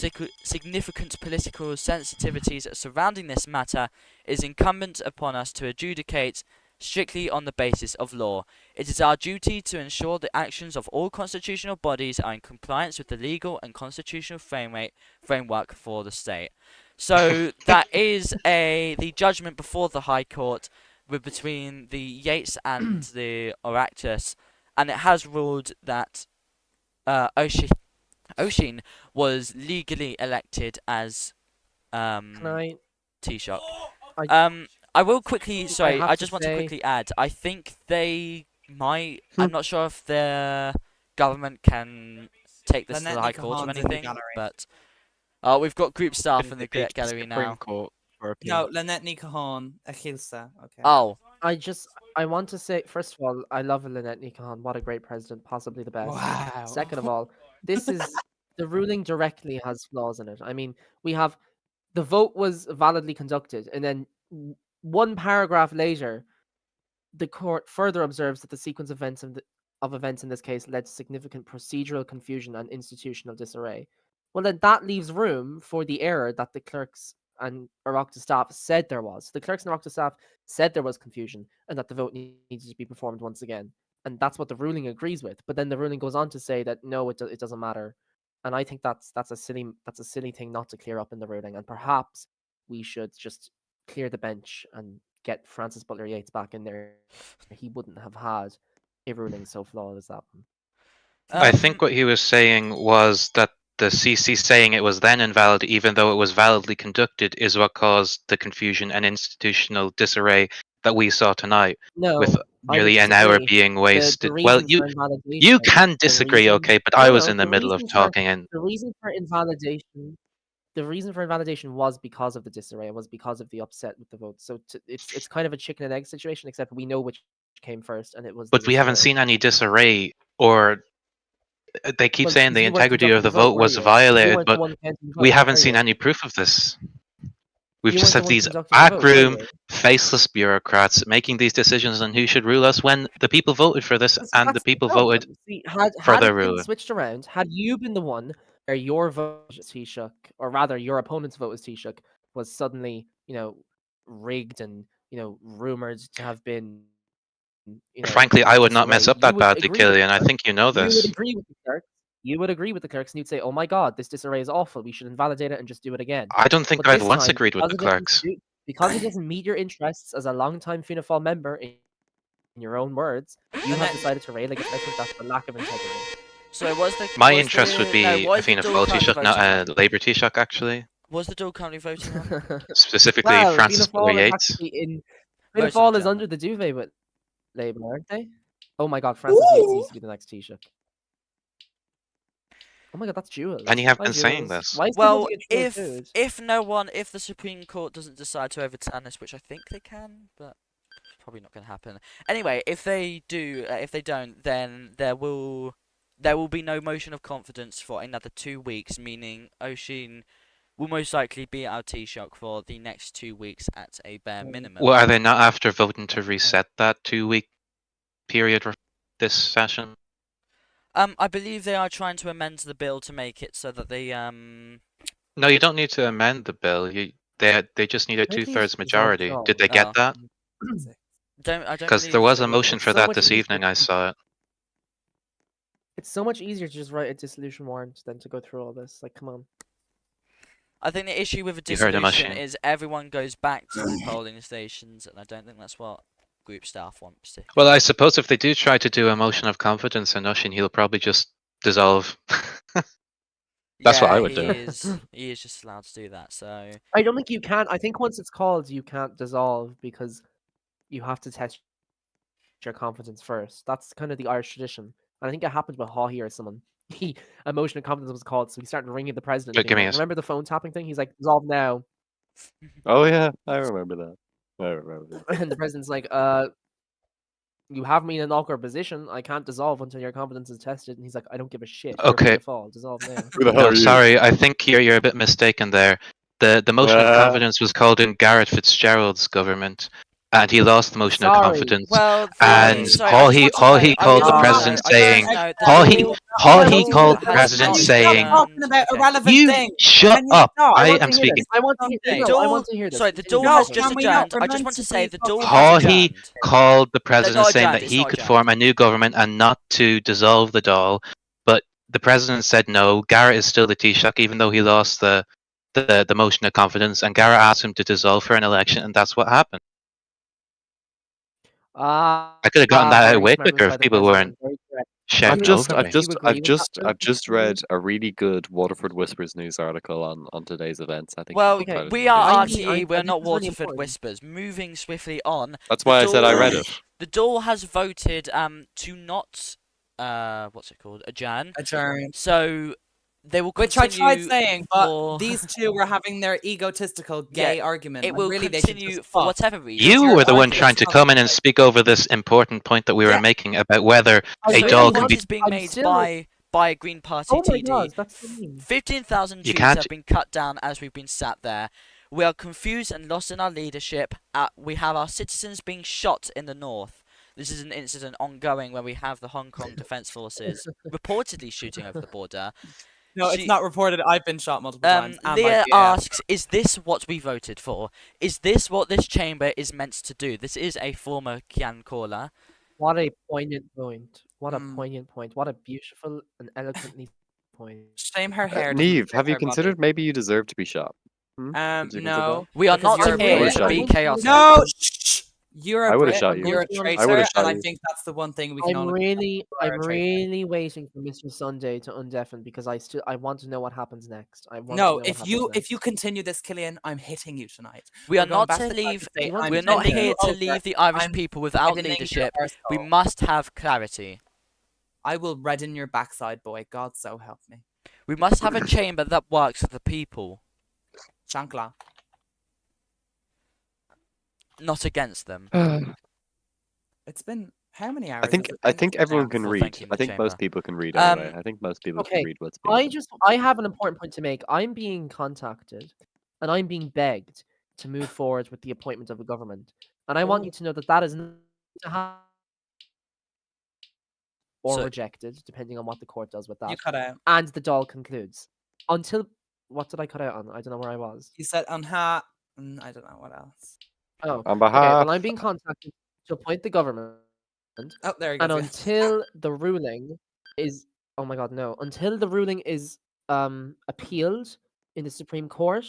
significant political sensitivities surrounding this matter, it is incumbent upon us to adjudicate strictly on the basis of law. It is our duty to ensure the actions of all constitutional bodies are in compliance with the legal and constitutional framework for the state. So that is the judgment before the High Court between the Yates and the Oireachtas, and it has ruled that Oisin was legally elected as Can I? Taoiseach. I- I will quickly. Sorry, have I to just want to say- quickly add. I think they might. I'm not sure if the government can take this to the Lynette High Court or Nicahone's in the anything, gallery. but we've got group staff in Couldn't the it be to the gallery Supreme now. Court for appeal. No, Lynette Nicahoan, Achilsa. Okay. Oh, I want to say, first of all, I love Lynette Nicahoan. What a great president, possibly the best. Wow. Second of all, this is the ruling directly has flaws in it. I mean, we have the vote was validly conducted, and then one paragraph later, the court further observes that the sequence of events in this case led to significant procedural confusion and institutional disarray. Well, then that leaves room for the error that the clerks and Oireachtas staff said there was. The clerks and Oireachtas staff said there was confusion and that the vote needed to be performed once again. and that's what the ruling agrees with. But then the ruling goes on to say that no, it doesn't matter, and I think that's a silly thing not to clear up in the ruling, and perhaps we should just clear the bench and get Francis Butler Yeats back in there. He wouldn't have had a ruling so flawed as that one. I think what he was saying was that the CC saying it was then invalid, even though it was validly conducted, is what caused the confusion and institutional disarray that we saw tonight, with No, I would nearly an hour disagree. being The wasted. Well, reason you for invalidation. you can The disagree, reason. okay, but I No, was no. in the The middle of reason for talking, and the reason for invalidation. The reason for invalidation was because of the disarray. It was because of the upset with the vote. So it's kind of a chicken and egg situation, except we know which came first, and it was the but we haven't disarray. seen any disarray, or they keep Well, saying because the you weren't integrity of conducting the the vote, vote were was you? You violated, weren't the but one counting the we vote, haven't were seen you? any proof of this. We've You just weren't the have one these conducting the vote, were backroom, you? faceless bureaucrats making these decisions on who should rule us when the people voted for this See, and the that's the people voted problem. See, for had their it been ruler. switched around, had you been the one where your vote was Taoiseach, or rather your opponent's vote was Taoiseach, was suddenly, rigged and, rumored to have been, Frankly, I would not disarray, mess up you that would badly, agree with the Killian. I clerk. think you know You would this. agree with the clerk. You would agree with the clerks, and you'd say, "Oh my God, this disarray is awful. We should invalidate it and just do it again." I don't think But I've this once time, agreed with the clerks. because it doesn't meet your interests as a long-time Fianna Fáil member, in your own words, you And have then- decided to rail against. I think that's a lack of integrity. So was the My was interest would the- be no, a what is the Fianna Dáil Fáil currently Taoiseach, not voting a on? Labour Taoiseach, actually. Was the Dáil currently voting on? Specifically, Well, Francis Fianna Butler Fáil is Yeats. actually in. Fianna Most of Fáil the is time. under the duvet with Labour, aren't they? Oh my God, Francis Yates needs to be the next Taoiseach. Oh my God, that's Jules. And you have Hi, been saying Jules. this. Why is he Well, holding a Jules food? if the Supreme Court doesn't decide to overturn this, which I think they can, but it's probably not going to happen. Anyway, if they don't, then there will be no motion of confidence for another 2 weeks, meaning Oisin will most likely be our Taoiseach for the next 2 weeks at a bare minimum. Well, are they not after voting to reset that 2-week period this session? I believe they are trying to amend the bill to make it so that they No, you don't need to amend the bill. They just need a Don't they 2/3 just dissolve majority. the Did they Oh. get that? don't Because there believe was they a motion would. for It's so that much this easier evening. to- I saw it. It's so much easier to just write a dissolution warrant than to go through all this. Like, come on. I think the issue with a You heard him, dissolution Oisin. is everyone goes back to the polling stations, and I don't think that's what group staff want. Well, I suppose if they do try to do a motion of confidence in Oisin, he'll probably just dissolve. That's what I would do. He is just allowed to do that. So I don't think you can. I think once it's called, you can't dissolve because you have to test your confidence first. That's kind of the Irish tradition. And I think it happened with Haughey or someone. A motion of confidence was called, so he started ringing the president. Look, being give me like, a- remember the phone tapping thing? He's like, dissolve now. Oh yeah, I remember that. I remember that. And the president's like, you have me in an awkward position. I can't dissolve until your confidence is tested. And he's like, I don't give a shit. You're Okay. Fianna Fáil. Dissolve now. Who the hell No, are you? sorry, I think you're a bit mistaken there. The motion of confidence was called in Garrett Fitzgerald's government, and he lost the motion of Sorry. confidence. well, And sorry, I just Haughey want to know- I called just the want to president know- I just saying, want to know, the Haughey Dáil- Haughey Dáil called the has president not saying, talking about Okay. irrelevant "You things. shut Can you up! stop? I want am to hear speaking." this. I want to hear. Something. No, I want to hear this. Sorry, the Continue. Dáil has No, just can we not? adjourned. We're I just meant want to to say be the Dáil has Haughey adjourned. called the president not saying adjourned, that it's he not could adjourned. form a new government and not to dissolve the Dáil, but the president said no. Garrett is still the Taoiseach, even though he lost the motion of confidence, and Garrett asked him to dissolve for an election, and that's what happened. I could have gotten that out very way smart move quicker by if the people president, weren't very correct. shouting I've over me. just, You agree with that, I've just Luke? read a really good Waterford Whispers news article on today's events. I think. Well, it's quite we are I interesting. mean, RTE. We're this not is really Waterford important. Whispers. Moving swiftly on. That's the why I said I read Dáil- it. The Dáil has voted to not what's it called, adjourn. Adjourned. So they will Which I continue. tried saying, but for- these two were having their egotistical gay argument. It when will really they should continue just for fuck. whatever reason. You Your were the one argument's trying to not come in and like- speak over this important point that we were Yeah. making about whether I a really So Dáil the can point be. is being I'm made still- by a Green Party Oh my TD. God, that's what I mean. 15,000 You Jews can't- have been cut down as we've been sat there. We are confused and lost in our leadership. We have our citizens being shot in the north. This is an incident ongoing where we have the Hong Kong Defence Forces reportedly shooting over the border. No, She- it's not reported. I've been shot multiple times. and by Leah PAL. asks, is this what we voted for? Is this what this chamber is meant to do? This is a former Kian caller. What a poignant point. What a Mm. poignant point. What a beautiful and eloquently point. Shame her hair doesn't Neve, fit have you her body. considered maybe you deserve to be shot? Did you consider No. We are because not you're a here would've Brit. to shot be you. chaotic. No, shh. You're I a would've Brit. shot I'm you. going You're a to be honest. I would've traitor, shot and I you. think that's the one thing we can I'm all really, You are a I'm traitor. really waiting for Mr. Sunday to undeafen because I want to know what happens next. I want to No, know what if happens you next. continue this, Killian, I'm hitting you tonight. We We're are going not back to to the time leave. to say, You want I'm We're to not bending here you to over. leave the Irish I'm people without reddening leadership. your We arsehole. must have clarity. I will redden your backside, boy. God so help me. We must have a chamber that works for the people, Shankla. not against them. It's been how many hours? I think has it I been? think It's been everyone hours. can For read. thanking I the think most chamber. people can read anyway. Um, I think most people can Okay, read what's being said. I have an important point to make. I'm being contacted, and I'm being begged to move forward with the appointment of a government, and I want you to know that that is not to happen or So- rejected, depending on what the court does with You that. cut out. And the doll concludes. Until what did I cut out on? I don't know where I was. You said on ha. I don't know what else. Oh, On okay. behalf, Well, I'm being contacted to appoint the government, Oh, there he and goes. until the ruling is, oh my God, no! Until the ruling is appealed in the Supreme Court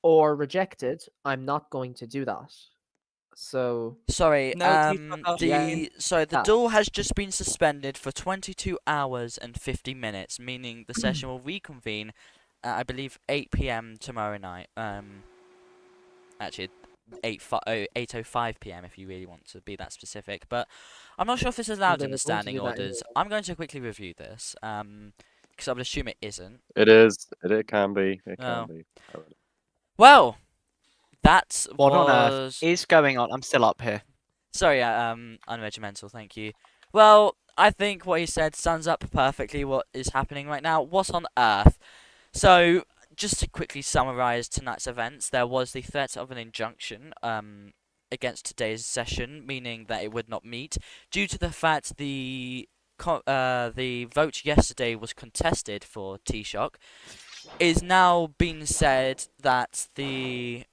or rejected, I'm not going to do that. So Sorry, No, Taoiseach Oisin. the Yeah. duel has just been suspended for 22 hours and 50 minutes, meaning the session will reconvene at, I believe, 8 p.m. tomorrow night. Actually, 8:05 p.m. if you really want to be that specific. But I'm not sure if this is allowed they in the were going to standing do that orders. anyway. I'm going to quickly review this, because I would assume it isn't. it is. It can be. It Oh. can be. Well, that What on was... earth is going on? I'm still up here. Sorry, unregimental, thank you. Well, I think what he said sums up perfectly what is happening right now. What on earth? So, just to quickly summarise tonight's events, there was the threat of an injunction against today's session, meaning that it would not meet, due to the fact the vote yesterday was contested for Taoiseach. Is now being said that the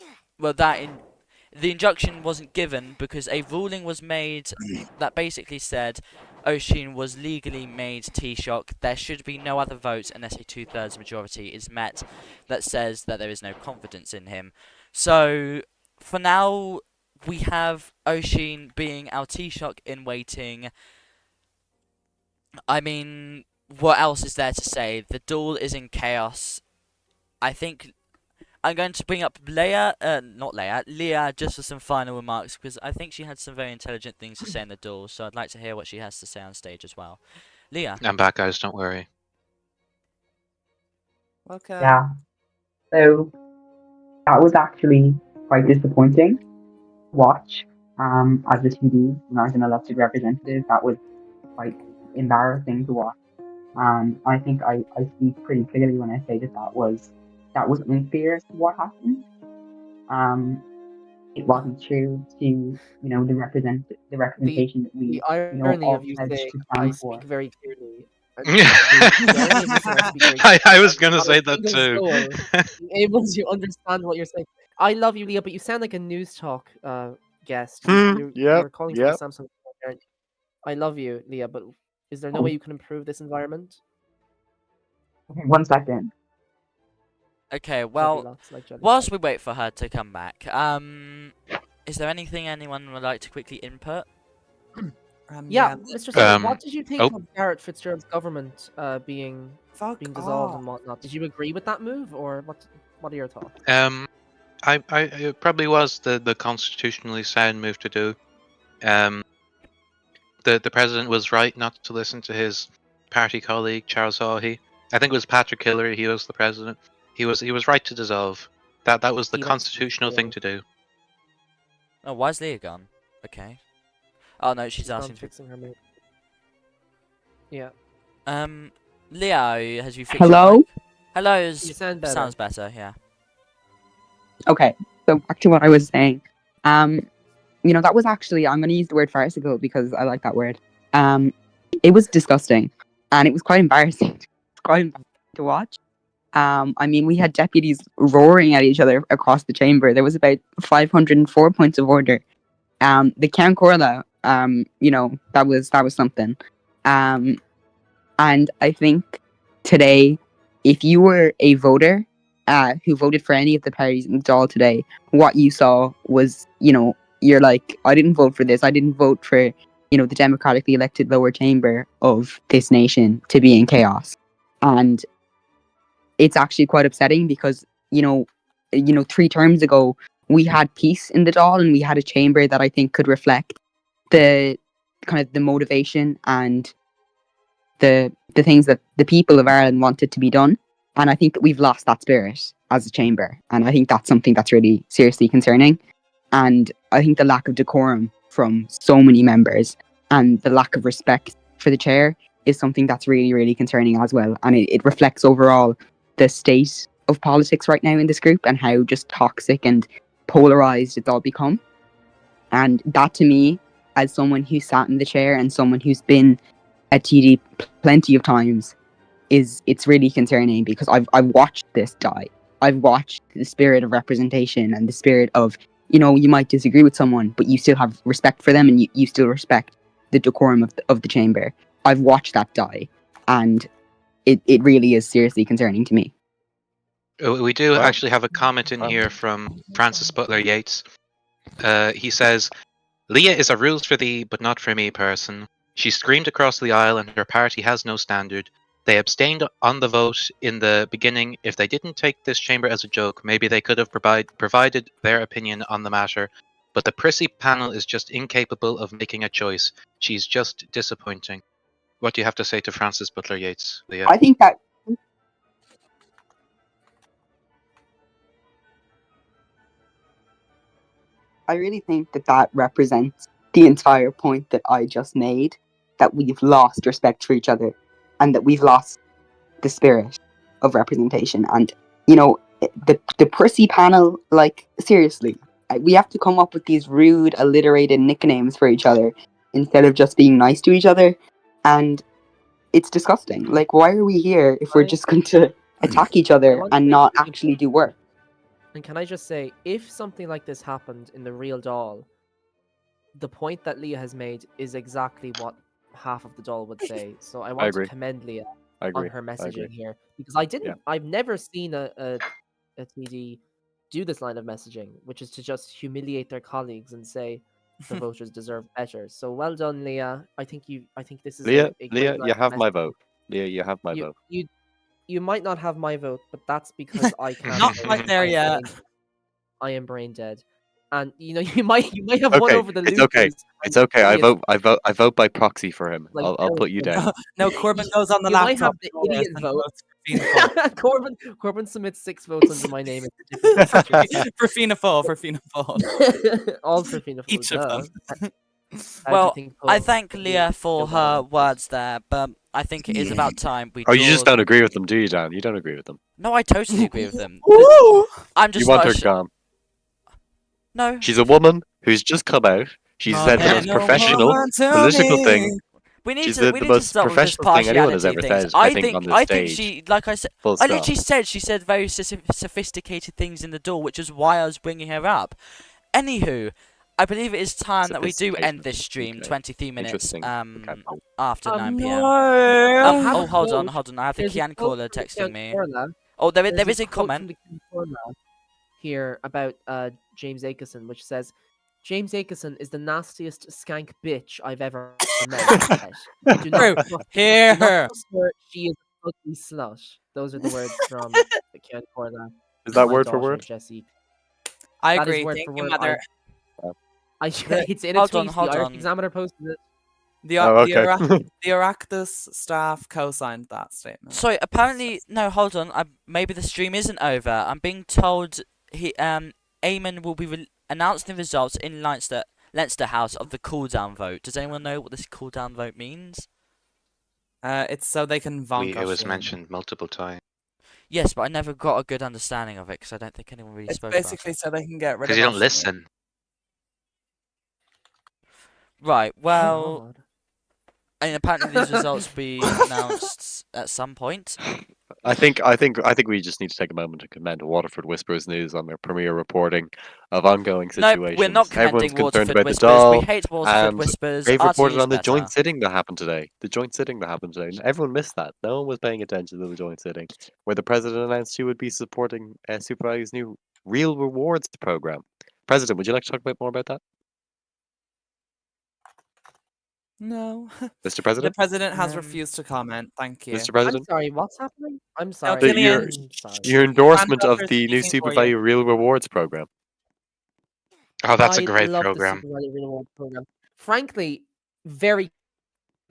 injunction wasn't given because a ruling was made that basically said Oisin was legally made Taoiseach. There should be no other votes unless a 2/3 majority is met that says that there is no confidence in him. So, for now, we have Oisin being our Taoiseach in waiting. I mean, what else is there to say? The duel is in chaos. I think I'm going to bring up Leah, just for some final remarks, because I think she had some very intelligent things to say in the duel, so I'd like to hear what she has to say on stage as well. Leah. I'm back, guys. Don't worry. Welcome. Yeah. So that was actually quite disappointing to watch. As a TD, not an elected representative, that was quite embarrassing to watch. I think I speak pretty clearly when I say that was unfair to what happened. It wasn't true to the representation that we The irony all of you pledged saying to I stand for. speak very clearly. The irony of you saying I speak very clearly. I was gonna Not a say that single too. soul being able to understand what you're saying. I love you, Leah, but you sound like a news talk guest. You're calling from a Yep. Samsung. I love you, Leah, but is there no way you can improve this environment? 1 second. Okay, Love you well, lots, like Jelly. whilst we wait for her to come back, is there anything anyone would like to quickly input? Yeah, Mr. Sunday, what did you think oh. of Garrett Fitzgerald's government being Fuck dissolved off. and whatnot? Did you agree with that move, or what are your thoughts? It probably was the constitutionally sound move to do. The president was right not to listen to his party colleague Charles Haughey. I think it was Patrick Hillary. He was the president. He was right to dissolve. That was the He went to constitutional thing to do. Oh, why is Leah gone? Okay. Oh no, she's Gone asking for... fixing her move. Yeah. Leo, has you fixed Hello? your mic? Hello, You sound better. sounds better, yeah. Okay, so back to what I was saying. That was actually, I'm going to use the word farcical because I like that word. It was disgusting, and it was quite embarrassing. To watch. We had deputies roaring at each other across the chamber. There was about 504 points of order. The Count Corla that was something. And I think today, if you were a voter who voted for any of the parties in the Dáil today, what you saw was, you're like, I didn't vote for this. I didn't vote for, the democratically elected lower chamber of this nation to be in chaos. And it's actually quite upsetting because, 3 terms ago, we had peace in the Dáil and we had a chamber that I think could reflect the kind of the motivation and the things that the people of Ireland wanted to be done. And I think that we've lost that spirit as a chamber. And I think that's something that's really seriously concerning. And I think the lack of decorum from so many members and the lack of respect for the chair is something that's really, really concerning as well. And it reflects overall the state of politics right now in this group and how just toxic and polarized it's all become. And that, to me, as someone who sat in the chair and someone who's been a TD plenty of times, it's really concerning because I've watched this die. I've watched the spirit of representation and the spirit of, you might disagree with someone, but you still have respect for them and you still respect the decorum of the chamber. I've watched that die, and it really is seriously concerning to me. We do Well, actually have a comment in here from Francis Butler Yates. He says, Leah is a rules for thee, but not for me person. She screamed across the aisle and her party has no standard. They abstained on the vote in the beginning. If they didn't take this chamber as a joke, maybe they could have provided their opinion on the matter. But the prissy panel is just incapable of making a choice. She's just disappointing. What do you have to say to Francis Butler Yates, Leah? I think that I really think that represents the entire point that I just made, that we've lost respect for each other and that we've lost the spirit of representation. And, the prissy panel, like, seriously, we have to come up with these rude, alliterated nicknames for each other instead of just being nice to each other. And it's disgusting. Like, why are we here if we're just going to attack each other and not actually do work? And can I just say, if something like this happened in the real Dáil, the point that Leah has made is exactly what half of the Dáil would say. So I want to agree. commend Leah I agree. on her I agree. messaging here, because I've never seen a TD do this line of messaging, which is to just humiliate their colleagues and say the voters deserve better. So well done, Leah. I think this is Leah, a great Leah, line you of have my messaging. vote. Leah, you have my vote. You might not have my vote, but that's because I can't. Not vote. quite there yet. I am brain dead, and you might have won Okay, over the it's losers. okay. It's okay. I vote by proxy for him. Like I'll put you down. No, Corbin goes on the You might laptop have the first idiot and vote. votes for Fianna Fáil. Corbin submits 6 votes under my name. It's a different for Fianna Fáil. all for Fianna Fáil. Each of them. How do you Well, think I Paul thank will Leah for feel about her it? words there, but I think it is about time we Oh, you just draw. don't agree with them, do you, Dan? You don't agree with them. No, I totally agree with them. Woo! I'm You just want not. her gone. No. She's a woman who's just come out. She's said the Okay, most no professional woman to political me. thing. We need She's to the stop with most this professional thing anyone has partiality ever things. said, I think, on this I think stage. she, like I said, Full I stop. literally she said very sophisticated things in the door, which is why I was bringing her up. Anywho, I believe it is time that we do end this stream. Okay. 23 minutes Interesting. after 9 p.m. No. Oh, hold on. I have the There's a Kian quote caller from texting Kian me. Corla. Oh, there There's is a quote comment. from the Kian Corla here about James Akeson, which says, James Akeson is the nastiest skank bitch I've ever met. Do not True. trust- do Hear not her. trust her. She is a ugly slut. Those are the words from the Kian Corla. Is that My word for daughter, word? Jessie. I That is agree. word Thank for you, word. Mother. It's in a Hold on, tweet. hold The Irish on. Examiner posted it. The Oh, the, okay. the Oireachtas staff co-signed that statement. So apparently, no, hold on. Maybe the stream isn't over. I'm being told Eamon will be announcing the results in Leinster House of the cool-down vote. Does anyone know what this cool-down vote means? It's so they can vonk It was Oisín. mentioned multiple times. Yes, but I never got a good understanding of it because I don't think anyone really It's spoke basically about so they can get rid of Because you don't Oisín. listen. it. Right, well, God. and apparently these results will be announced at some point. I think we just need to take a moment to commend Waterford Whispers News on their premier reporting of ongoing Nope, situations. we're not Everyone's commending concerned Waterford about the Whispers. We doll, hate Waterford and Whispers. they've reported RTE's on the better. joint sitting that happened today. The joint sitting that happened today. Everyone missed that. No one was paying attention to the joint sitting, where the president announced she would be supporting Super Value's new Real Rewards program. President, would you like to talk more about that, No. Mr. The President? president has Um, refused to comment. Thank you. Mr. I'm President, sorry, what's happening? I'm No, sorry. Killian, I'm sorry. your endorsement of Granddaughter's the new speaking Super for you. Value Real Rewards program. Oh, that's a I great love the program. Super Value Reward program. Frankly, very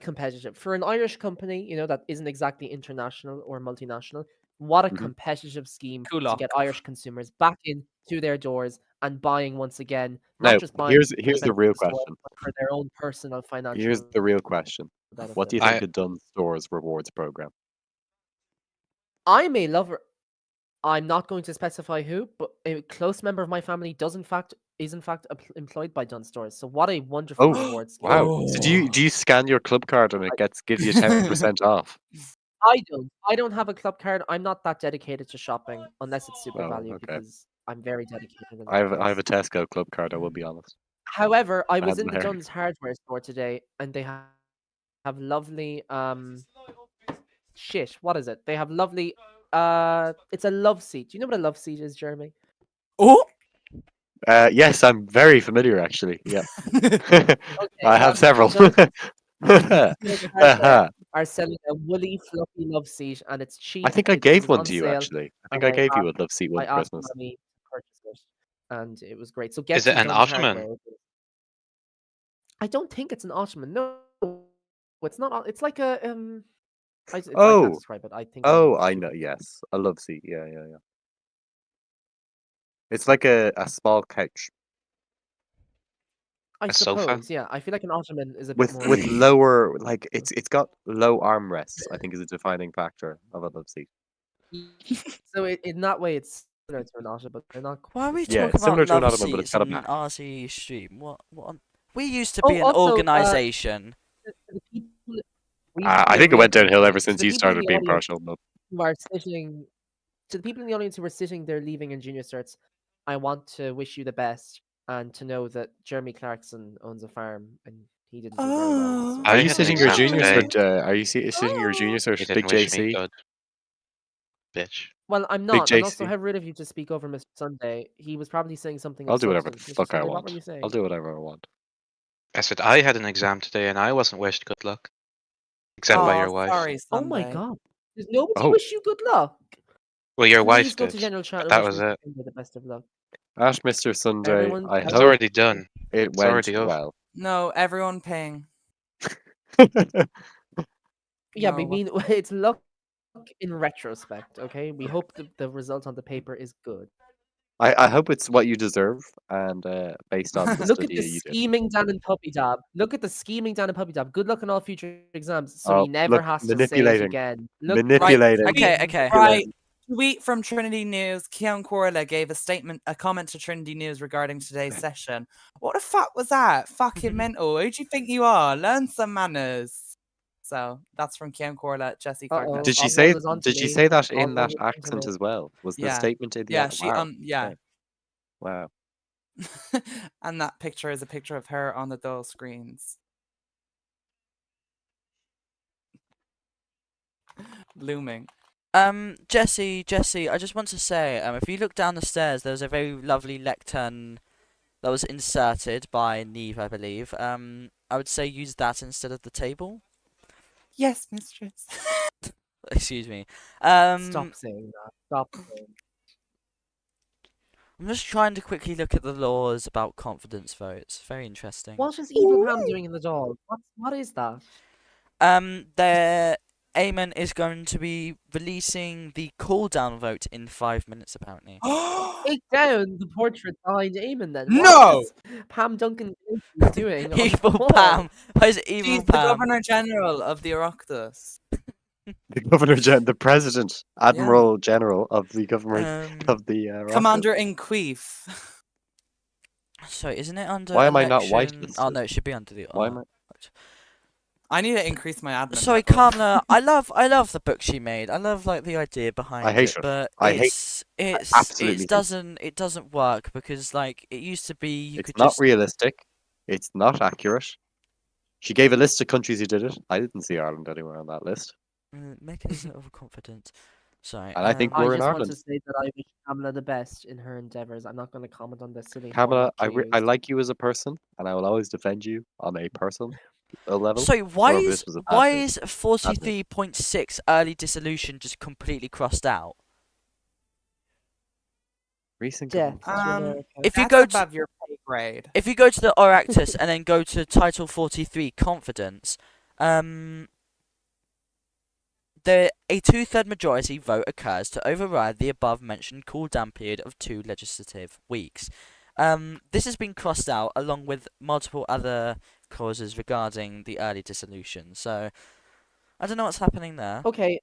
competitive for an Irish company. You know that isn't exactly international or multinational. What a Mhm. competitive scheme Cool to luck. get Irish consumers back into their doors and buying once again, Now, not just buying here's for the the benefit real of the store, question. but for their own personal Here's financial the real question. What do benefit. you think of Dunnes Stores rewards program? I'm a lover. I'm not going to specify who, but a close member of my family is in fact employed by Dunnes Stores. So what a wonderful Oh, reward scheme! wow. So do you scan your club card and it gives you 10% off? I don't have a club card. I'm not that dedicated to shopping unless it's Super Oh, Value okay. because I'm very dedicated in I that have a case. Tesco club card, I will be honest. However, I I was had in the there. Dunn's hardware store today and they have lovely shit. What is it? They have lovely it's a love seat. Do you know what a love seat is, Jeremy? Oh! Yes, I'm very familiar actually. Yeah. Okay, I have several. Dunn's hardware Uh-huh. are selling a woolly, fluffy love seat, and it's cheap. I think I It gave was one on to you sale, actually. I think and I gave you a love seat I one for asked Christmas. mommy to purchase it, and it was great. So Is get it to an Dunn's ottoman? hardware. I don't think it's an ottoman. No, it's not. It's like a I can't Oh, describe it. I think I'm I know. stupid. Yes, a love seat. Yeah, yeah, yeah. It's like a small couch I A sofa? suppose, yeah. I feel like an ottoman is a bit more. with lower, like it's got low armrests. I think is a defining factor of a love seat. So in that way, it's similar to an ottoman, but they're not Why are we Yeah, talking it's about similar to an love ottoman, but it's seats got a on back. RC stream? We used to Oh, be an also, organisation. to the people, we used to I be a think it real went downhill ever company. To since the you people in started the being audience partial. But who are sitting, to the people in the audience who are sitting there leaving in junior certs, I want to wish you the best and to know that Jeremy Clarkson owns a farm and he didn't do very well. Oh. So are I you had an sitting your exam junior today. cert? Are you sitting your junior cert, You Big didn't wish me JC? good, bitch. Well, I'm Big not, and also JC. how rude of you to speak over Mr. Sunday. He was probably saying something I'll of do whatever the substance. Mr. fuck I Sunday, what want. were you I'll saying? do whatever I want. I said I had an exam today and I wasn't wished good luck. Except by Oh, your wife. sorry, Oh my Sunday. god. Does nobody Oh, wish you good luck? Well, your Please wife go did, to general chat but and that wish was Mr. it. Sunday the best of luck. Ash, Mr. Sunday, Everyone, I It's hope already done. it It's went already over. well. No, everyone ping. yeah, we No. mean it's luck in retrospect, okay? We hope the result on the paper is good. I hope it's what you deserve and based on the Look at study the you did. scheming Dan and Puppy Dab. Look at the scheming Dan and Puppy Dab. Good luck on all future exams, so Oh, he never look, has to say it manipulating. again. Look, Right. Manipulating. Okay, Tweet, okay. right. Tweet from Trinity News. Keon Corla gave a comment to Trinity News regarding today's session. What the fuck was that? Fucking mental. Who do you think you are? Learn some manners. So that's from Keon Corla, Jesse Clark. uh-oh, Did she Oswald say? is on to Did she me. say that in Oswald that is on to accent me. as well? Was the Yeah. statement in the Yeah, she wow? yeah. Okay. Wow. And that picture is a picture of her on the dull screens. Blooming. Jesse, I just want to say, if you look down the stairs, there's a very lovely lectern that was inserted by Neve, I believe. I would say use that instead of the table. Yes, mistress. Excuse me. Stop saying that. Stop saying I'm just trying to quickly look at the laws about confidence votes. Very interesting. What is Evil Pam doing in the doll? What is that? Their Eamon is going to be releasing the cool down vote in 5 minutes, apparently. Take down the portrait behind Eamon then. No! What is Pam Duncan doing on Evil the wall? Pam. Why is it Evil She's the Pam? Governor General of the Oireachtas. The Governor the President, Admiral General of the government of the Commander in Chief. So isn't it under Why am I not election? Oh whitelisted? no, it should be under the. Why am I? I need to increase my admin Sorry, level. Kamala. I love the book she made. I love like the idea behind hate it, it. but I hate absolutely hate it. it doesn't work because like it used to be you It's could not just realistic. It's not accurate. She gave a list of countries who did it. I didn't see Ireland anywhere on that list. mechanism of confidence. Sorry. And I think I we're in just want Ireland. to say that I wish Pamela the best in her endeavors. I'm not going to comment on the silly Pamela, format I used. like you as a person, and I will always defend you on a personal level. So why However, is this was a bad move. 43.6 early dissolution just completely crossed out? Recent Death government. to America. If you That's go to above your pay grade. if you go to the Oireachtas and then go to Title 43 confidence, a two-third majority vote occurs to override the above-mentioned cool-down period of 2 legislative weeks. This has been crossed out along with multiple other clauses regarding the early dissolution. So I don't know what's happening there. Okay,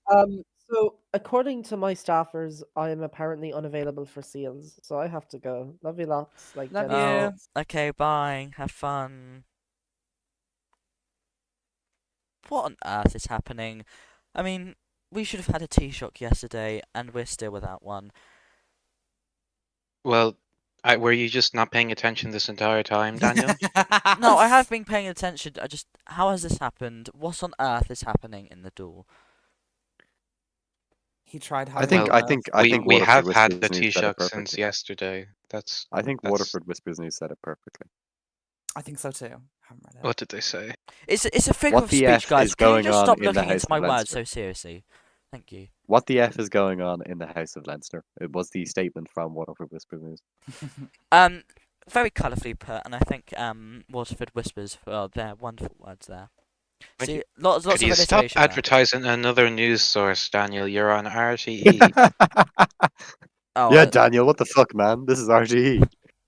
so according to my staffers, I am apparently unavailable for seals, so I have to go. Love you lots. Like, Love Jenny you. said. Okay, bye. Have fun. What on earth is happening? I mean, we should have had a Taoiseach yesterday, and we're still without one. Well, were you just not paying attention this entire time, Daniel? No, I have been paying attention. How has this happened? What on earth is happening in the duel? He tried I having think a I love. think I think we Waterford have had Whispers the News said it Taoiseach since perfectly. yesterday. That's I think that's- Waterford Whispers News said it perfectly. I think so too. Haven't read it. What did they say? It's a figure What of the speech, F guys. is Can you going just on stop in the looking House into my of words Leinster? so seriously? Thank you. What the F is going on in the House of Leinster? It was the statement from Waterford Whispers News. Very colourfully put, and I think Waterford Whispers, well, they're wonderful words there. Thank See, you. lots Could of you stop alliteration there. advertising another news source, Daniel? You're on RTE. Oh, Yeah, Daniel, what the fuck, man? This is RGE.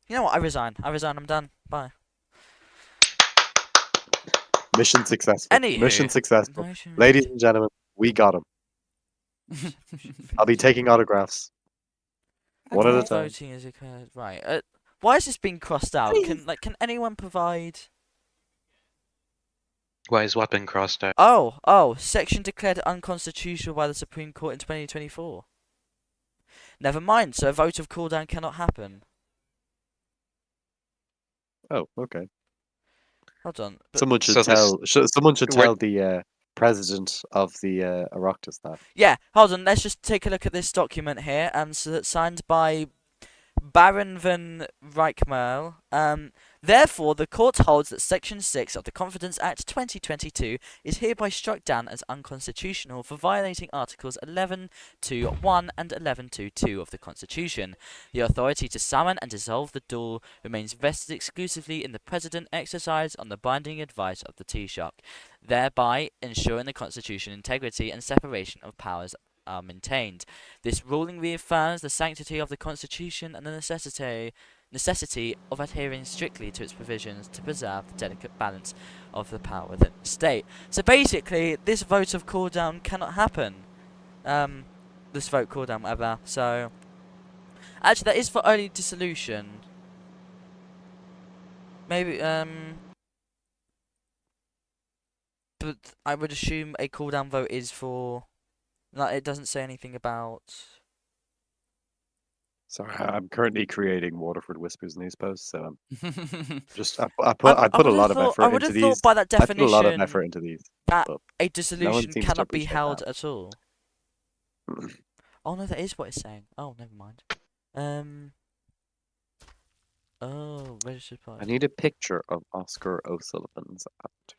you know what? I resign. I'm done. Bye. Mission successful. Anywho, Mission successful. Motion Ladies and gentlemen, we got him. I'll be taking autographs. One at a Okay. time. voting has occurred. Right. Why is this being crossed out? Can anyone provide? Why is what been crossed out? Oh, section declared unconstitutional by the Supreme Court in 2024. Never mind. So a vote of cool down cannot happen. Oh, okay. Hold on. But Someone should So this- someone should we're- tell the president of the Oireachtas that. yeah, hold on. Let's just take a look at this document here. So that's signed by Baron van Rijkmerl. Therefore, the court holds that Section 6 of the Confidence Act 2022 is hereby struck down as unconstitutional for violating Articles 11.2.1 and 11.2.2 of the Constitution. The authority to summon and dissolve the duel remains vested exclusively in the President, exercised on the binding advice of the Taoiseach, thereby ensuring the constitutional integrity and separation of powers are maintained. This ruling reaffirms the sanctity of the Constitution and the necessity of adhering strictly to its provisions to preserve the delicate balance of the power within the state. So basically, this vote of cool down cannot happen. This vote cool down, whatever. So actually, that is for early dissolution. Maybe but I would assume a cool down vote is for. Like, it doesn't say anything about. Sorry, I'm currently creating Waterford Whispers news posts, so just I I put a would've lot of thought- effort I would into have thought these. by that I put a lot of definition effort into these. that but a no one dissolution seems to cannot be appreciate held that. at all. Oh no, that is what it's saying. Oh, never mind. Oh, registered I party. need a picture of Oscar O'Sullivan's avatar.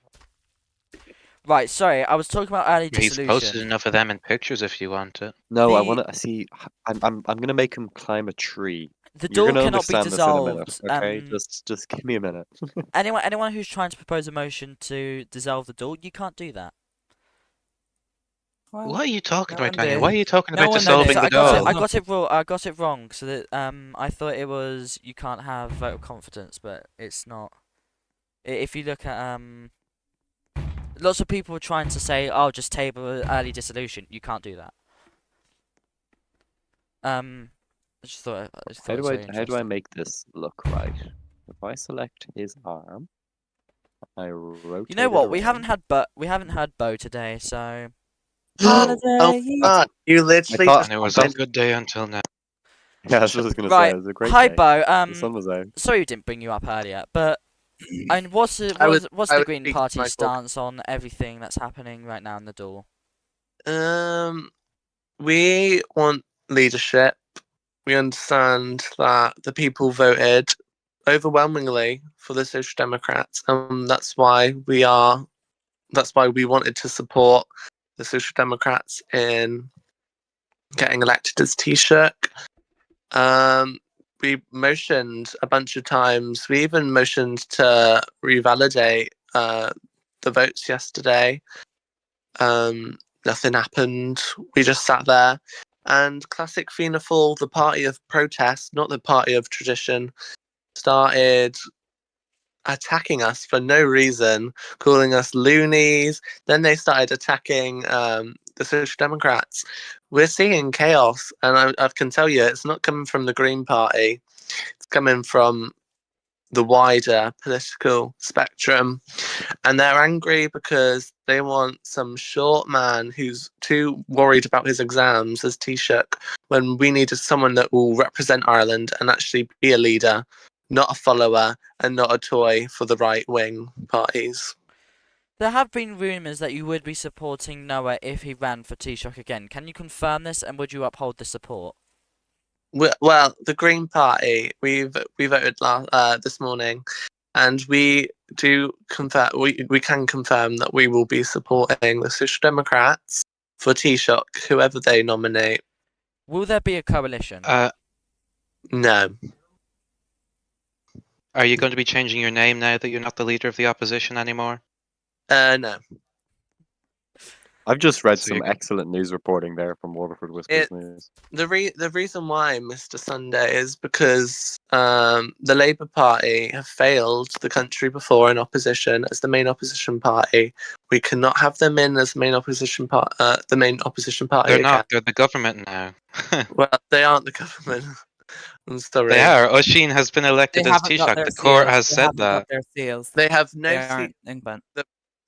Right, sorry, I was talking about early He's posted dissolution. enough of them in pictures if you want it. No, I The- want to see. I'm gonna make him climb a tree. The You're duel gonna cannot be understand this in a minute, dissolved. okay? Just give me a minute. Anyone who's trying to propose a motion to dissolve the duel, you can't do that. Well, What are you talking no about, one Daniel? did. Why are you talking No about one dissolving did. So the I got duel? it. I got it wrong. So that I thought it was you can't have vote of confidence, but it's not. If you look at lots of people were trying to say, "Oh, just table early dissolution." You can't do that. I just thought. How it do was I very how do I interesting. make this look right? If I select his arm, I rotated You know what? We around. haven't had Bo today, so Holiday. You literally thought- just And it was a went- good day until now. Yeah, that's what I was gonna say. right. It was a great Hi, day. Bo. The sun was out. Sorry we didn't bring you up earlier, but and what's the I was Green speaking to Party's my dog. stance on everything that's happening right now in the door? We want leadership. We understand that the people voted overwhelmingly for the Social Democrats, and that's why we wanted to support the Social Democrats in getting elected as Taoiseach. We motioned a bunch of times. We even motioned to revalidate the votes yesterday. Nothing happened. We just sat there. And classic Fianna Fáil, the party of protest, not the party of tradition, started attacking us for no reason, calling us loonies. Then they started attacking the Social Democrats. We're seeing chaos, and I can tell you, it's not coming from the Green Party. It's coming from the wider political spectrum. And they're angry because they want some short man who's too worried about his exams as Taoiseach, when we needed someone that will represent Ireland and actually be a leader, not a follower and not a toy for the right wing parties. There have been rumours that you would be supporting Noah if he ran for Taoiseach again. Can you confirm this, and would you uphold the support? Well, the Green Party, we voted this morning, and we do confirm we can confirm that we will be supporting the Social Democrats for Taoiseach, whoever they nominate. Will there be a coalition? No. Are you going to be changing your name now that you're not the leader of the opposition anymore? No. I've just read So some you- excellent news reporting there from Waterford Whispers News. The reason why, Mr. Sunday, is because the Labour Party have failed the country before in opposition as the main opposition party. We cannot have them in as the main opposition party. They're again. not. They're the government now. Well, they aren't the government. I'm sorry. They are. Oisin has been elected They as haven't got Taoiseach. their The court seals. has They said haven't that. got their seals. They have no They seat. aren't incumbent.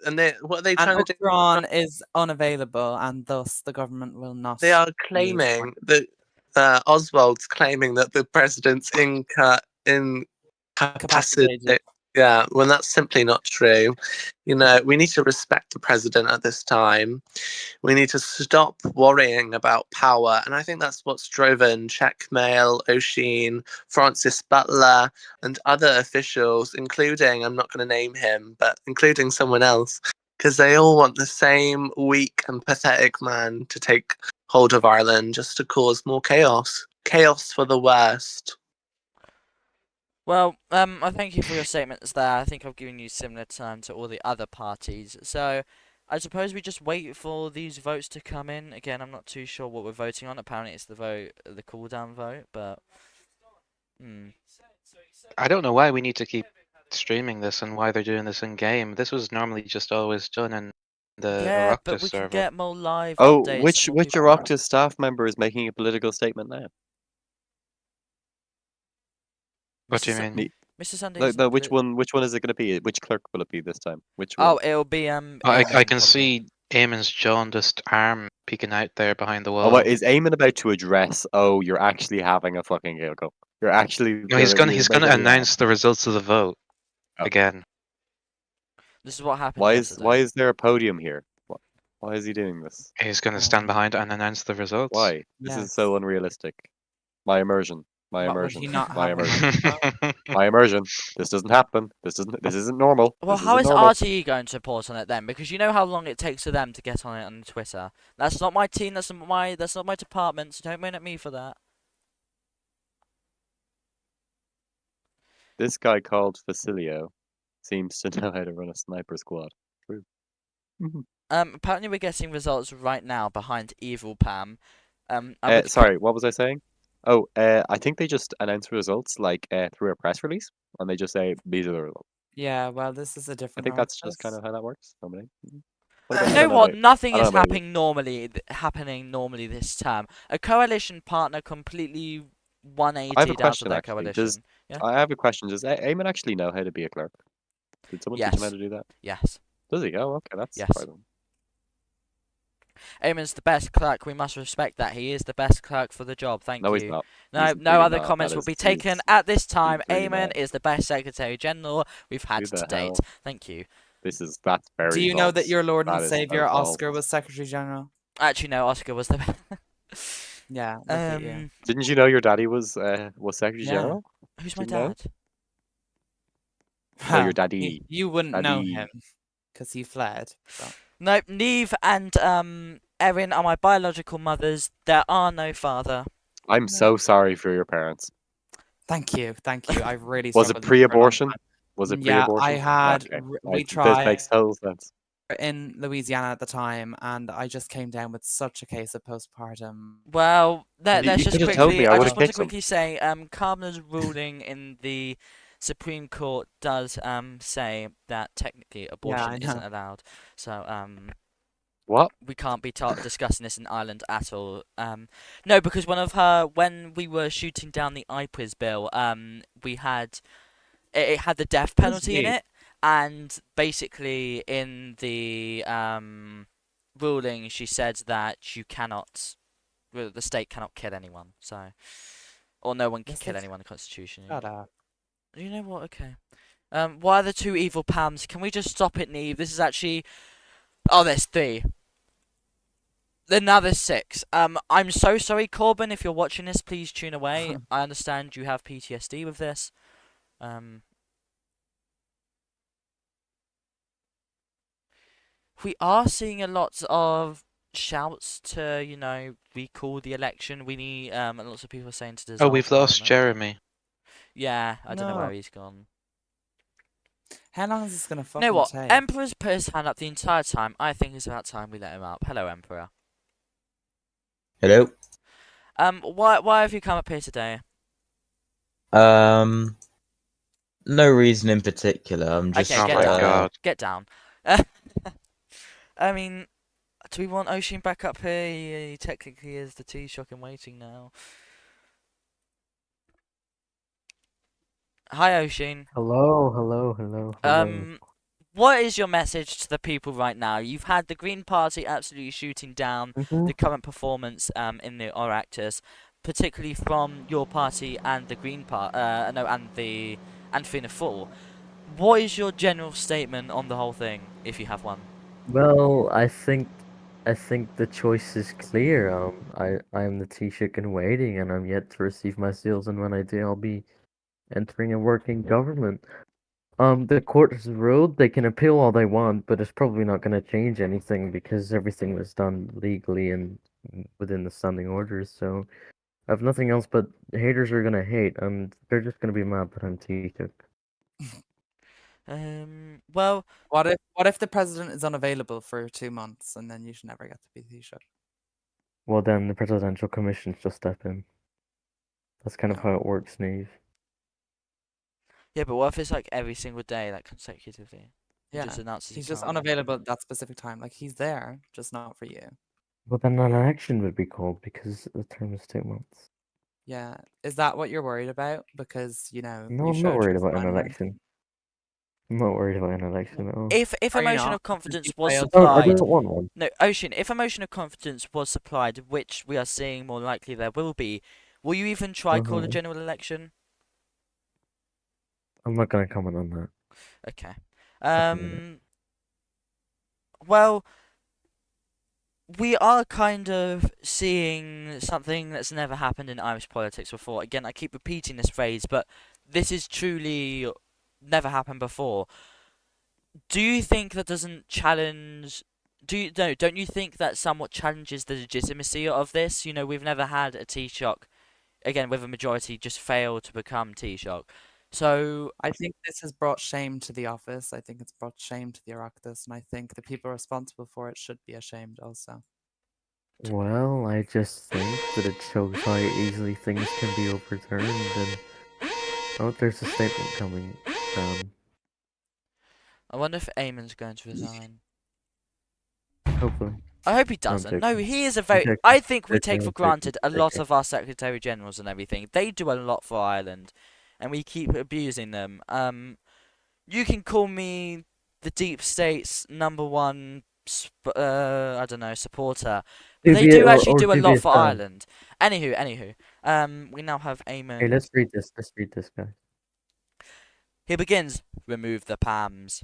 And what are they And trying to do? Uachtaráin is unavailable, and thus the government will not. They are use claiming one. that Oswald's claiming that the president's incapacitated. Capacitated. Yeah, when that's simply not true. You know, we need to respect the president at this time. We need to stop worrying about power. And I think that's what's driven Checkmail, Oisin, Francis Butler, and other officials, including, I'm not going to name him, but including someone else, because they all want the same weak and pathetic man to take hold of Ireland just to cause more chaos. Chaos for the worst. Well, I thank you for your statements there. I think I've given you similar time to all the other parties. So, I suppose we just wait for these votes to come in. Again, I'm not too sure what we're voting on. Apparently, it's the cool down vote, but. I don't know why we need to keep streaming this and why they're doing this in game. This was normally just always done in the Yeah, but Oireachtas we can server. get more live Oh, updates. which and more people- Oireachtas staff member is making a political statement now? What do you Mr. mean? Mr. Sunday. No, which one is it going to be? Which clerk will it be this time? Which Oh, one? it'll be I Eamon, can probably. see Eamon's jaundiced arm peeking out there behind the wall. Oh, what is Eamon about to address? Oh, you're actually having a fucking giggle. You're actually. No, he's gonna you're he's gonna making me laugh. announce the results of the vote Oh. again. This is what happened Why yesterday. is there a podium here? Why is he doing this? He's gonna stand behind it and announce the results. Why? This is so unrealistic. My immersion. My What, would immersion. he not My have a immersion. microphone? My immersion. This doesn't happen. This isn't normal. Well, This how isn't is normal. RTE going to report on it then? Because you know how long it takes for them to get on it on Twitter. That's not my team. That's not my department. So don't moan at me for that. This guy called Facilio seems to know how to run a sniper squad. True. Apparently we're getting results right now behind Evil Pam. I would Sorry, what was I saying? Oh, I think they just announce results like through a press release, and they just say these are the results. Yeah, well, this is a I different. think that's just kind of how that works. Normally. You know what? Nothing is happening happening normally this term. A coalition partner completely I have a 180'd out of question their actually. coalition. Yeah? I have a question. Does Eamon actually know how to be a clerk? Did someone teach him how Yes. to do that? Yes. Does he? Oh, okay, that's Yes. quite on. Eamon's the best clerk. We must respect that. He is the best clerk for the job. Thank No, you. he's not. No, He's no really other not. comments That will is- be taken he's- at this time. really Eamon not. is the best Secretary General we've had Who the to date. hell? Thank you. That's very Do you false. know that your Lord and That is so Savior false. Oscar was Secretary General? Actually, no. Oscar was the best. Yeah, look at you. Didn't you know your daddy was Secretary Yeah. General? Who's my Didn't know? dad? No, your Well, daddy. You wouldn't know Daddy. him because he fled. But Nope. Neve and Erin are my biological mothers. There are no father. I'm so sorry for your parents. thank you. I've really Was struggled it with this for a long pre-abortion? time. Was it Yeah, pre-abortion? I had. Okay. We This tried makes total sense. in Louisiana at the time, and I just came down with such a case of postpartum. Well, let's you just could have told quickly. me, I I would just have want to kicked him. quickly say, Kavanagh's ruling in the Supreme Court does say that technically abortion I isn't know. allowed. So What? we can't be discussing this in Ireland at all. No, because when we were shooting down the IPWIS bill, we had it had the death penalty in me? it, and basically in the ruling, she said that you cannot, well, the state cannot kill anyone. So, or no one can Yes, kill they anyone in the Constitution. Shut up. You know what? Okay. Why are the two evil Pams? Can we just stop it, Neve? This is actually. Oh, there's 3. Then now there's 6. I'm so sorry, Corbin. If you're watching this, please tune away. I understand you have PTSD with this. We are seeing a lot of shouts to, recall the election. We need, and lots of people are saying to dissolve Oh, we've lost Parliament. Jeremy. Yeah, I don't know where No. he's gone. How long is this gonna You fucking know what? take? Emperor's put his hand up the entire time. I think it's about time we let him up. Hello, Emperor. Hello. Why have you come up here today? No reason in particular. I'm just. Okay, Oh get my down. God. Get down. I mean, do we want Oisin back up here? He technically is the Taoiseach in waiting now. Hi, Oisin. Hello. What is your message to the people right now? You've had the Green Party absolutely shooting down Mhm. the current performance in the Oireachtas, particularly from your party and the Green Party, and Fianna Fáil. What is your general statement on the whole thing, if you have one? Well, I think the choice is clear. I am the Taoiseach in waiting, and I'm yet to receive my seals. And when I do, I'll be entering a working government. The court has ruled they can appeal all they want, but it's probably not going to change anything because everything was done legally and within the standing orders. So I have nothing else. But haters are gonna hate, and they're just gonna be mad that I'm Taoiseach. Well, What if the president is unavailable for 2 months and then you should never get to be Taoiseach? Well, then the presidential commission should step in. That's kind of how it works, Neve. yeah, but what if it's like every single day, like consecutively? He Yeah, just announces he he's just can't. unavailable at that specific time. Like he's there, just not for you. Well, then an election would be called because the term is 2 months. Yeah, is that what you're worried about? Because No, you I'm not showed worried your about an sign when- election. I'm not worried about an election at all. If a Are you motion not? of Because confidence you was failed I supplied, don't want one. no, Ocean, if a motion of confidence was supplied, which we are seeing more likely there will be, will you even try call a Uh-huh. general election? I'm not gonna comment on that. Okay. At the minute. Well, we are kind of seeing something that's never happened in Irish politics before. Again, I keep repeating this phrase, but this is truly never happened before. Do you think that doesn't challenge? Don't you think that somewhat challenges the legitimacy of this? We've never had a Taoiseach, again with a majority, just fail to become Taoiseach. So I think this has brought shame to the office. I think it's brought shame to the Oireachtas, and I think the people responsible for it should be ashamed also. Well, I just think that it shows how easily things can be overturned, and oh, there's a statement coming. I wonder if Eamon's going to resign. Hopefully. I hope he I'm doesn't. No, joking. he is a I'm very. joking. I think we Joking, take for I'm joking, granted a lot joking. of our secretary generals and everything. They do a lot for Ireland, and we keep abusing them. You can call me the deep state's #1 I don't know, supporter. But they do actually do a lot dubious for Dan. Ireland. Anywho, we now have Hey, Eamon. let's read this. Let's read this, guys. He begins. Remove the Pams.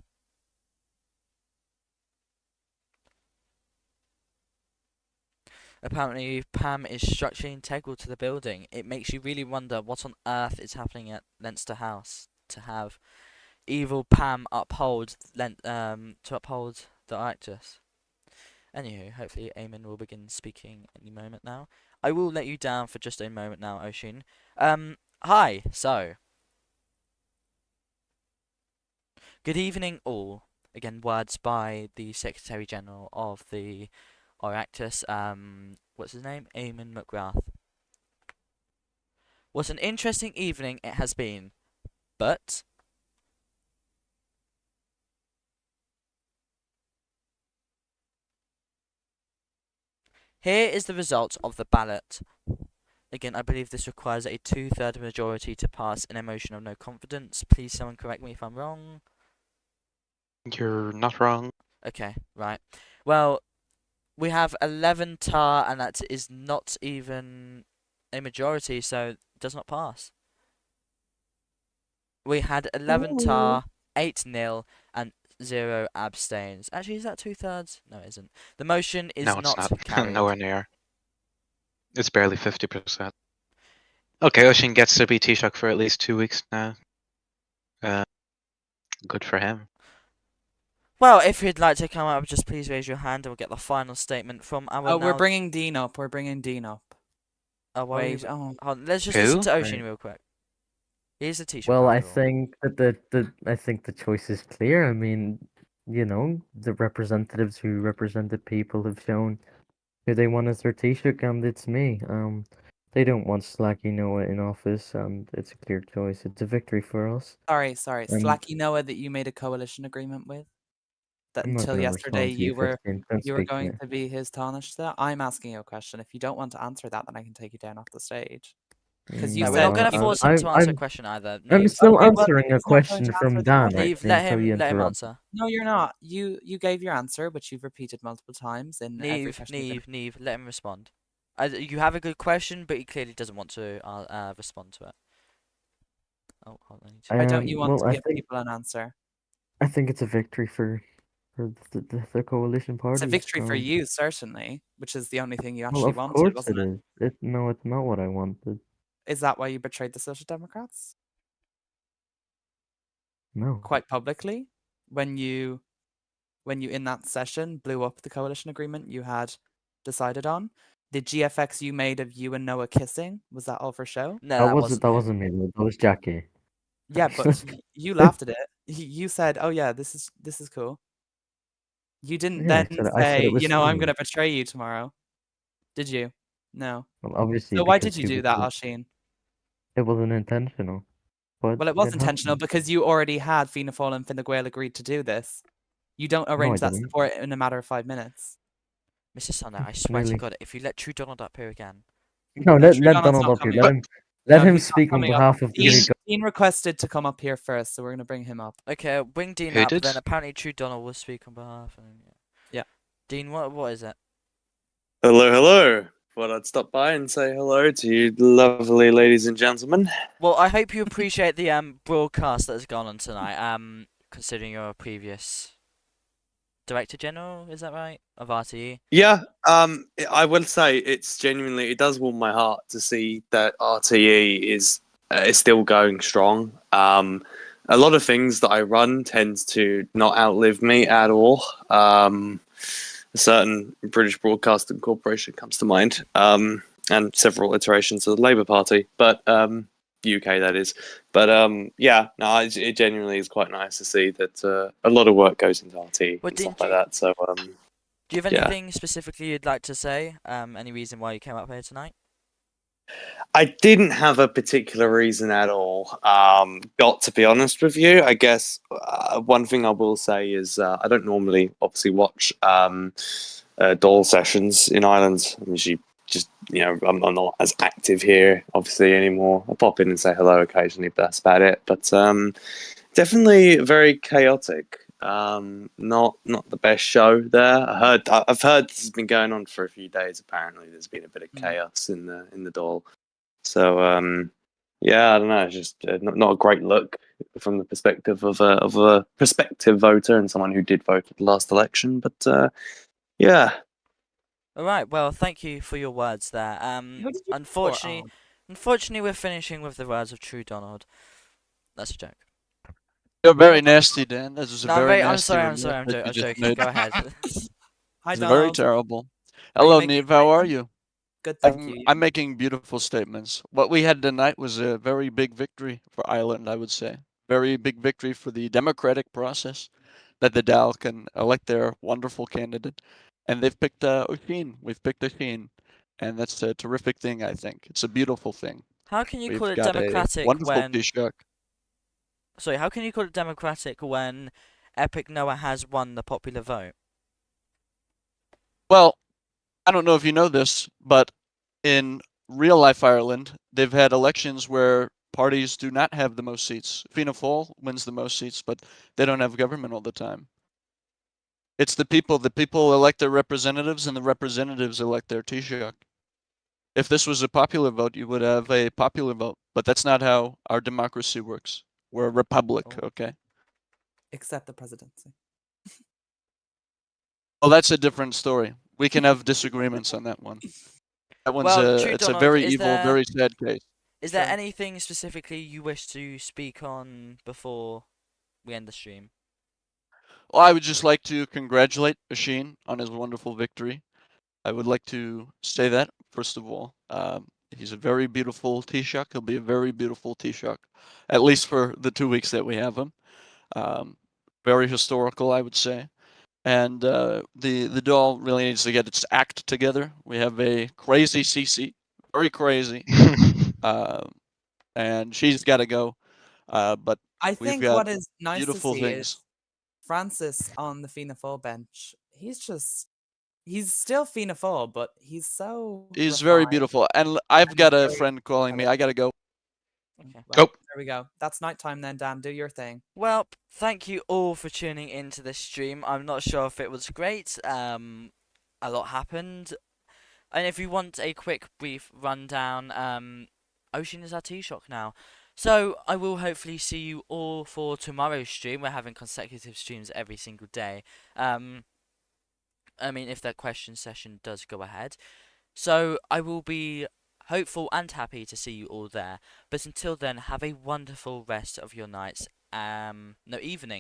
Apparently, Pam is structurally integral to the building. It makes you really wonder what on earth is happening at Leinster House to have evil Pam uphold to uphold the Oireachtas. Anywho, hopefully Eamon will begin speaking any moment now. I will let you down for just a moment now, Oisin. Hi. So, good evening, all. Again, words by the Secretary General of the Oireachtas. What's his name? Eamon McGrath. What an interesting evening it has been, but here is the result of the ballot. Again, I believe this requires a 2/3 majority to pass an motion of no confidence. Please, someone correct me if I'm wrong. You're not wrong. Okay, right. Well, we have 11 tar, and that is not even a majority, so it does not pass. We had 11 tar, 8-0, and 0 abstains. Actually, is that 2/3? No, it isn't. The motion is No, it's not not. carried. Nowhere near. It's barely 50%. Okay, Oisin gets to be Taoiseach for at least 2 weeks now. Good for him. Well, if you'd like to come up, just please raise your hand and we'll get the final statement from our Oh, now... we're bringing Dean up. We're bringing Dean up. Oh, Wait, oh. Hold on, let's just Who? listen to Oisin Right. real quick. He's the Taoiseach. Well, I after all. think that the choice is clear. I mean, you know, the representatives who represent the people have shown who they want as their Taoiseach, and it's me. They don't want Slacky Noah in office, and it's a clear choice. It's a victory for us. Sorry. And Slacky Noah that you made a coalition agreement with? That I'm not until going to yesterday respond to you, 15. Don't you were speak to going me. to be his Taoiseach. I'm asking you a question. If you don't want to answer that, then I can take you down off the stage. Because you No, we're said not going to you- force him to answer a question either. I'm Neve, still Okay, well, answering a he's not going question to from answer, then Dan, okay. Neve, actually, let until you him interrupt. answer. No, you're not. You gave your answer, but you've repeated multiple times in every question. Neve, let him respond. You have a good question, but he clearly doesn't want to respond to it. Oh, hold on. Why don't you want Well, to give people an answer? I think it's a victory for the coalition It's a party. victory for you, certainly, which is the only thing you Well, actually of wanted, course wasn't it it? is. No, it's not what I wanted. Is that why you betrayed the Social Democrats? No. Quite publicly, when you in that session blew up the coalition agreement you had decided on. The GFX you made of you and Noah kissing, was that all for show? No, that wasn't wasn't me. That was Jackie. Yeah, but you laughed at it. You said, "Oh yeah, this is cool." You didn't Yeah, then I said say, it was I'm funny. going to betray you tomorrow. Did you? No. Well, obviously, So why because did you do that, Oisin? it wasn't intentional. But Well, it was intentional happened. because you already had Fianna Fáil and Fine Gael agreed to do this. You don't No, I arrange that didn't. support in a matter of 5 minutes. Mr. Sonner, I swear to God, if you let True Donald up here again. No, No, let True let Donald's Donald not up here. coming Let up. him let No, him he's not speak on coming up. behalf of the Dean requested to come up here first, so we're going to bring him up. Okay, bring Dean Who up, did? then apparently True Donald will speak on behalf. Yeah. Dean, what is it? Hello. Thought I'd stop by and say hello to you lovely ladies and gentlemen. Well, I hope you appreciate the broadcast that has gone on tonight. Considering you're a previous Director General, is that right, of RTE? Yeah, I will say it does warm my heart to see that RTE is still going strong. A lot of things that I run tends to not outlive me at all. A certain British Broadcasting Corporation comes to mind, and several iterations of the Labour Party, but UK that is. But it genuinely is quite nice to see that a lot of work goes into RT and stuff like that. So do you have anything specifically you'd like to say? Any reason why you came up here tonight? I didn't have a particular reason at all. Got to be honest with you, I guess one thing I will say is I don't normally obviously watch Dáil sessions in Ireland. I'm usually I'm not as active here obviously anymore. I pop in and say hello occasionally, but that's about it. But definitely very chaotic. Not the best show there. I've heard this has been going on for a few days. Apparently, there's been a bit of chaos in the Dáil. So yeah, I don't know. It's just not a great look from the perspective of a prospective voter and someone who did vote at the last election. But yeah, All right. Well, thank you for your words there. Who did you vote for? Unfortunately, we're finishing with the words of True Donald. That's a joke. You're very nasty, Dan. This is a No, I'm very very. I'm nasty sorry. I'm remark sorry. I'm, that jo- you I'm just joking. made. Go ahead. Hi, It's very Donald. terrible. Are you Hello, making a Neve. How are statement? you? Good, thank you. I'm making beautiful statements. What we had tonight was a very big victory for Ireland, I would say. Very big victory for the democratic process that the Dáil can elect their wonderful candidate. And they've picked Oisin. We've picked Oisin. And that's a terrific thing, I think. It's a beautiful thing. How can you call We've it got a democratic wonderful when? Taoiseach. Sorry, how can you call it democratic when Epic Noah has won the popular vote? Well, I don't know if you know this, but in real life Ireland, they've had elections where parties do not have the most seats. Fianna Fáil wins the most seats, but they don't have government all the time. It's the people. The people elect their representatives, and the representatives elect their Taoiseach. If this was a popular vote, you would have a popular vote, but that's not how our democracy works. We're a republic, okay? Except the presidency. Well, that's a different story. We can have disagreements on that one. That one's Well, True it's a Donald, very evil, very sad case. Is there anything specifically you wish to speak on before we end the stream? Well, I would just like to congratulate Oisin on his wonderful victory. I would like to say that, first of all. He's a very beautiful Taoiseach. He'll be a very beautiful Taoiseach, at least for the 2 weeks that we have him. Very historical, I would say. And the Dáil really needs to get its act together. We have a crazy CC, very crazy, and she's got to go. But I we've think got what is nice to beautiful see things. is Francis on the Fianna Fáil bench. He's still Fianna Fáil, but he's so He's very refined beautiful. And I've and got a very friend calling me. I got to go. Okay. well, there we go. That's nighttime then, Dan. Do your thing. Well, thank you all for tuning into this stream. I'm not sure if it was great. A lot happened. And if you want a quick, brief rundown, Ocean is our Taoiseach now. So I will hopefully see you all for tomorrow's stream. We're having consecutive streams every single day. I mean, if that question session does go ahead. So I will be hopeful and happy to see you all there. But until then, have a wonderful rest of your nights. No, evening.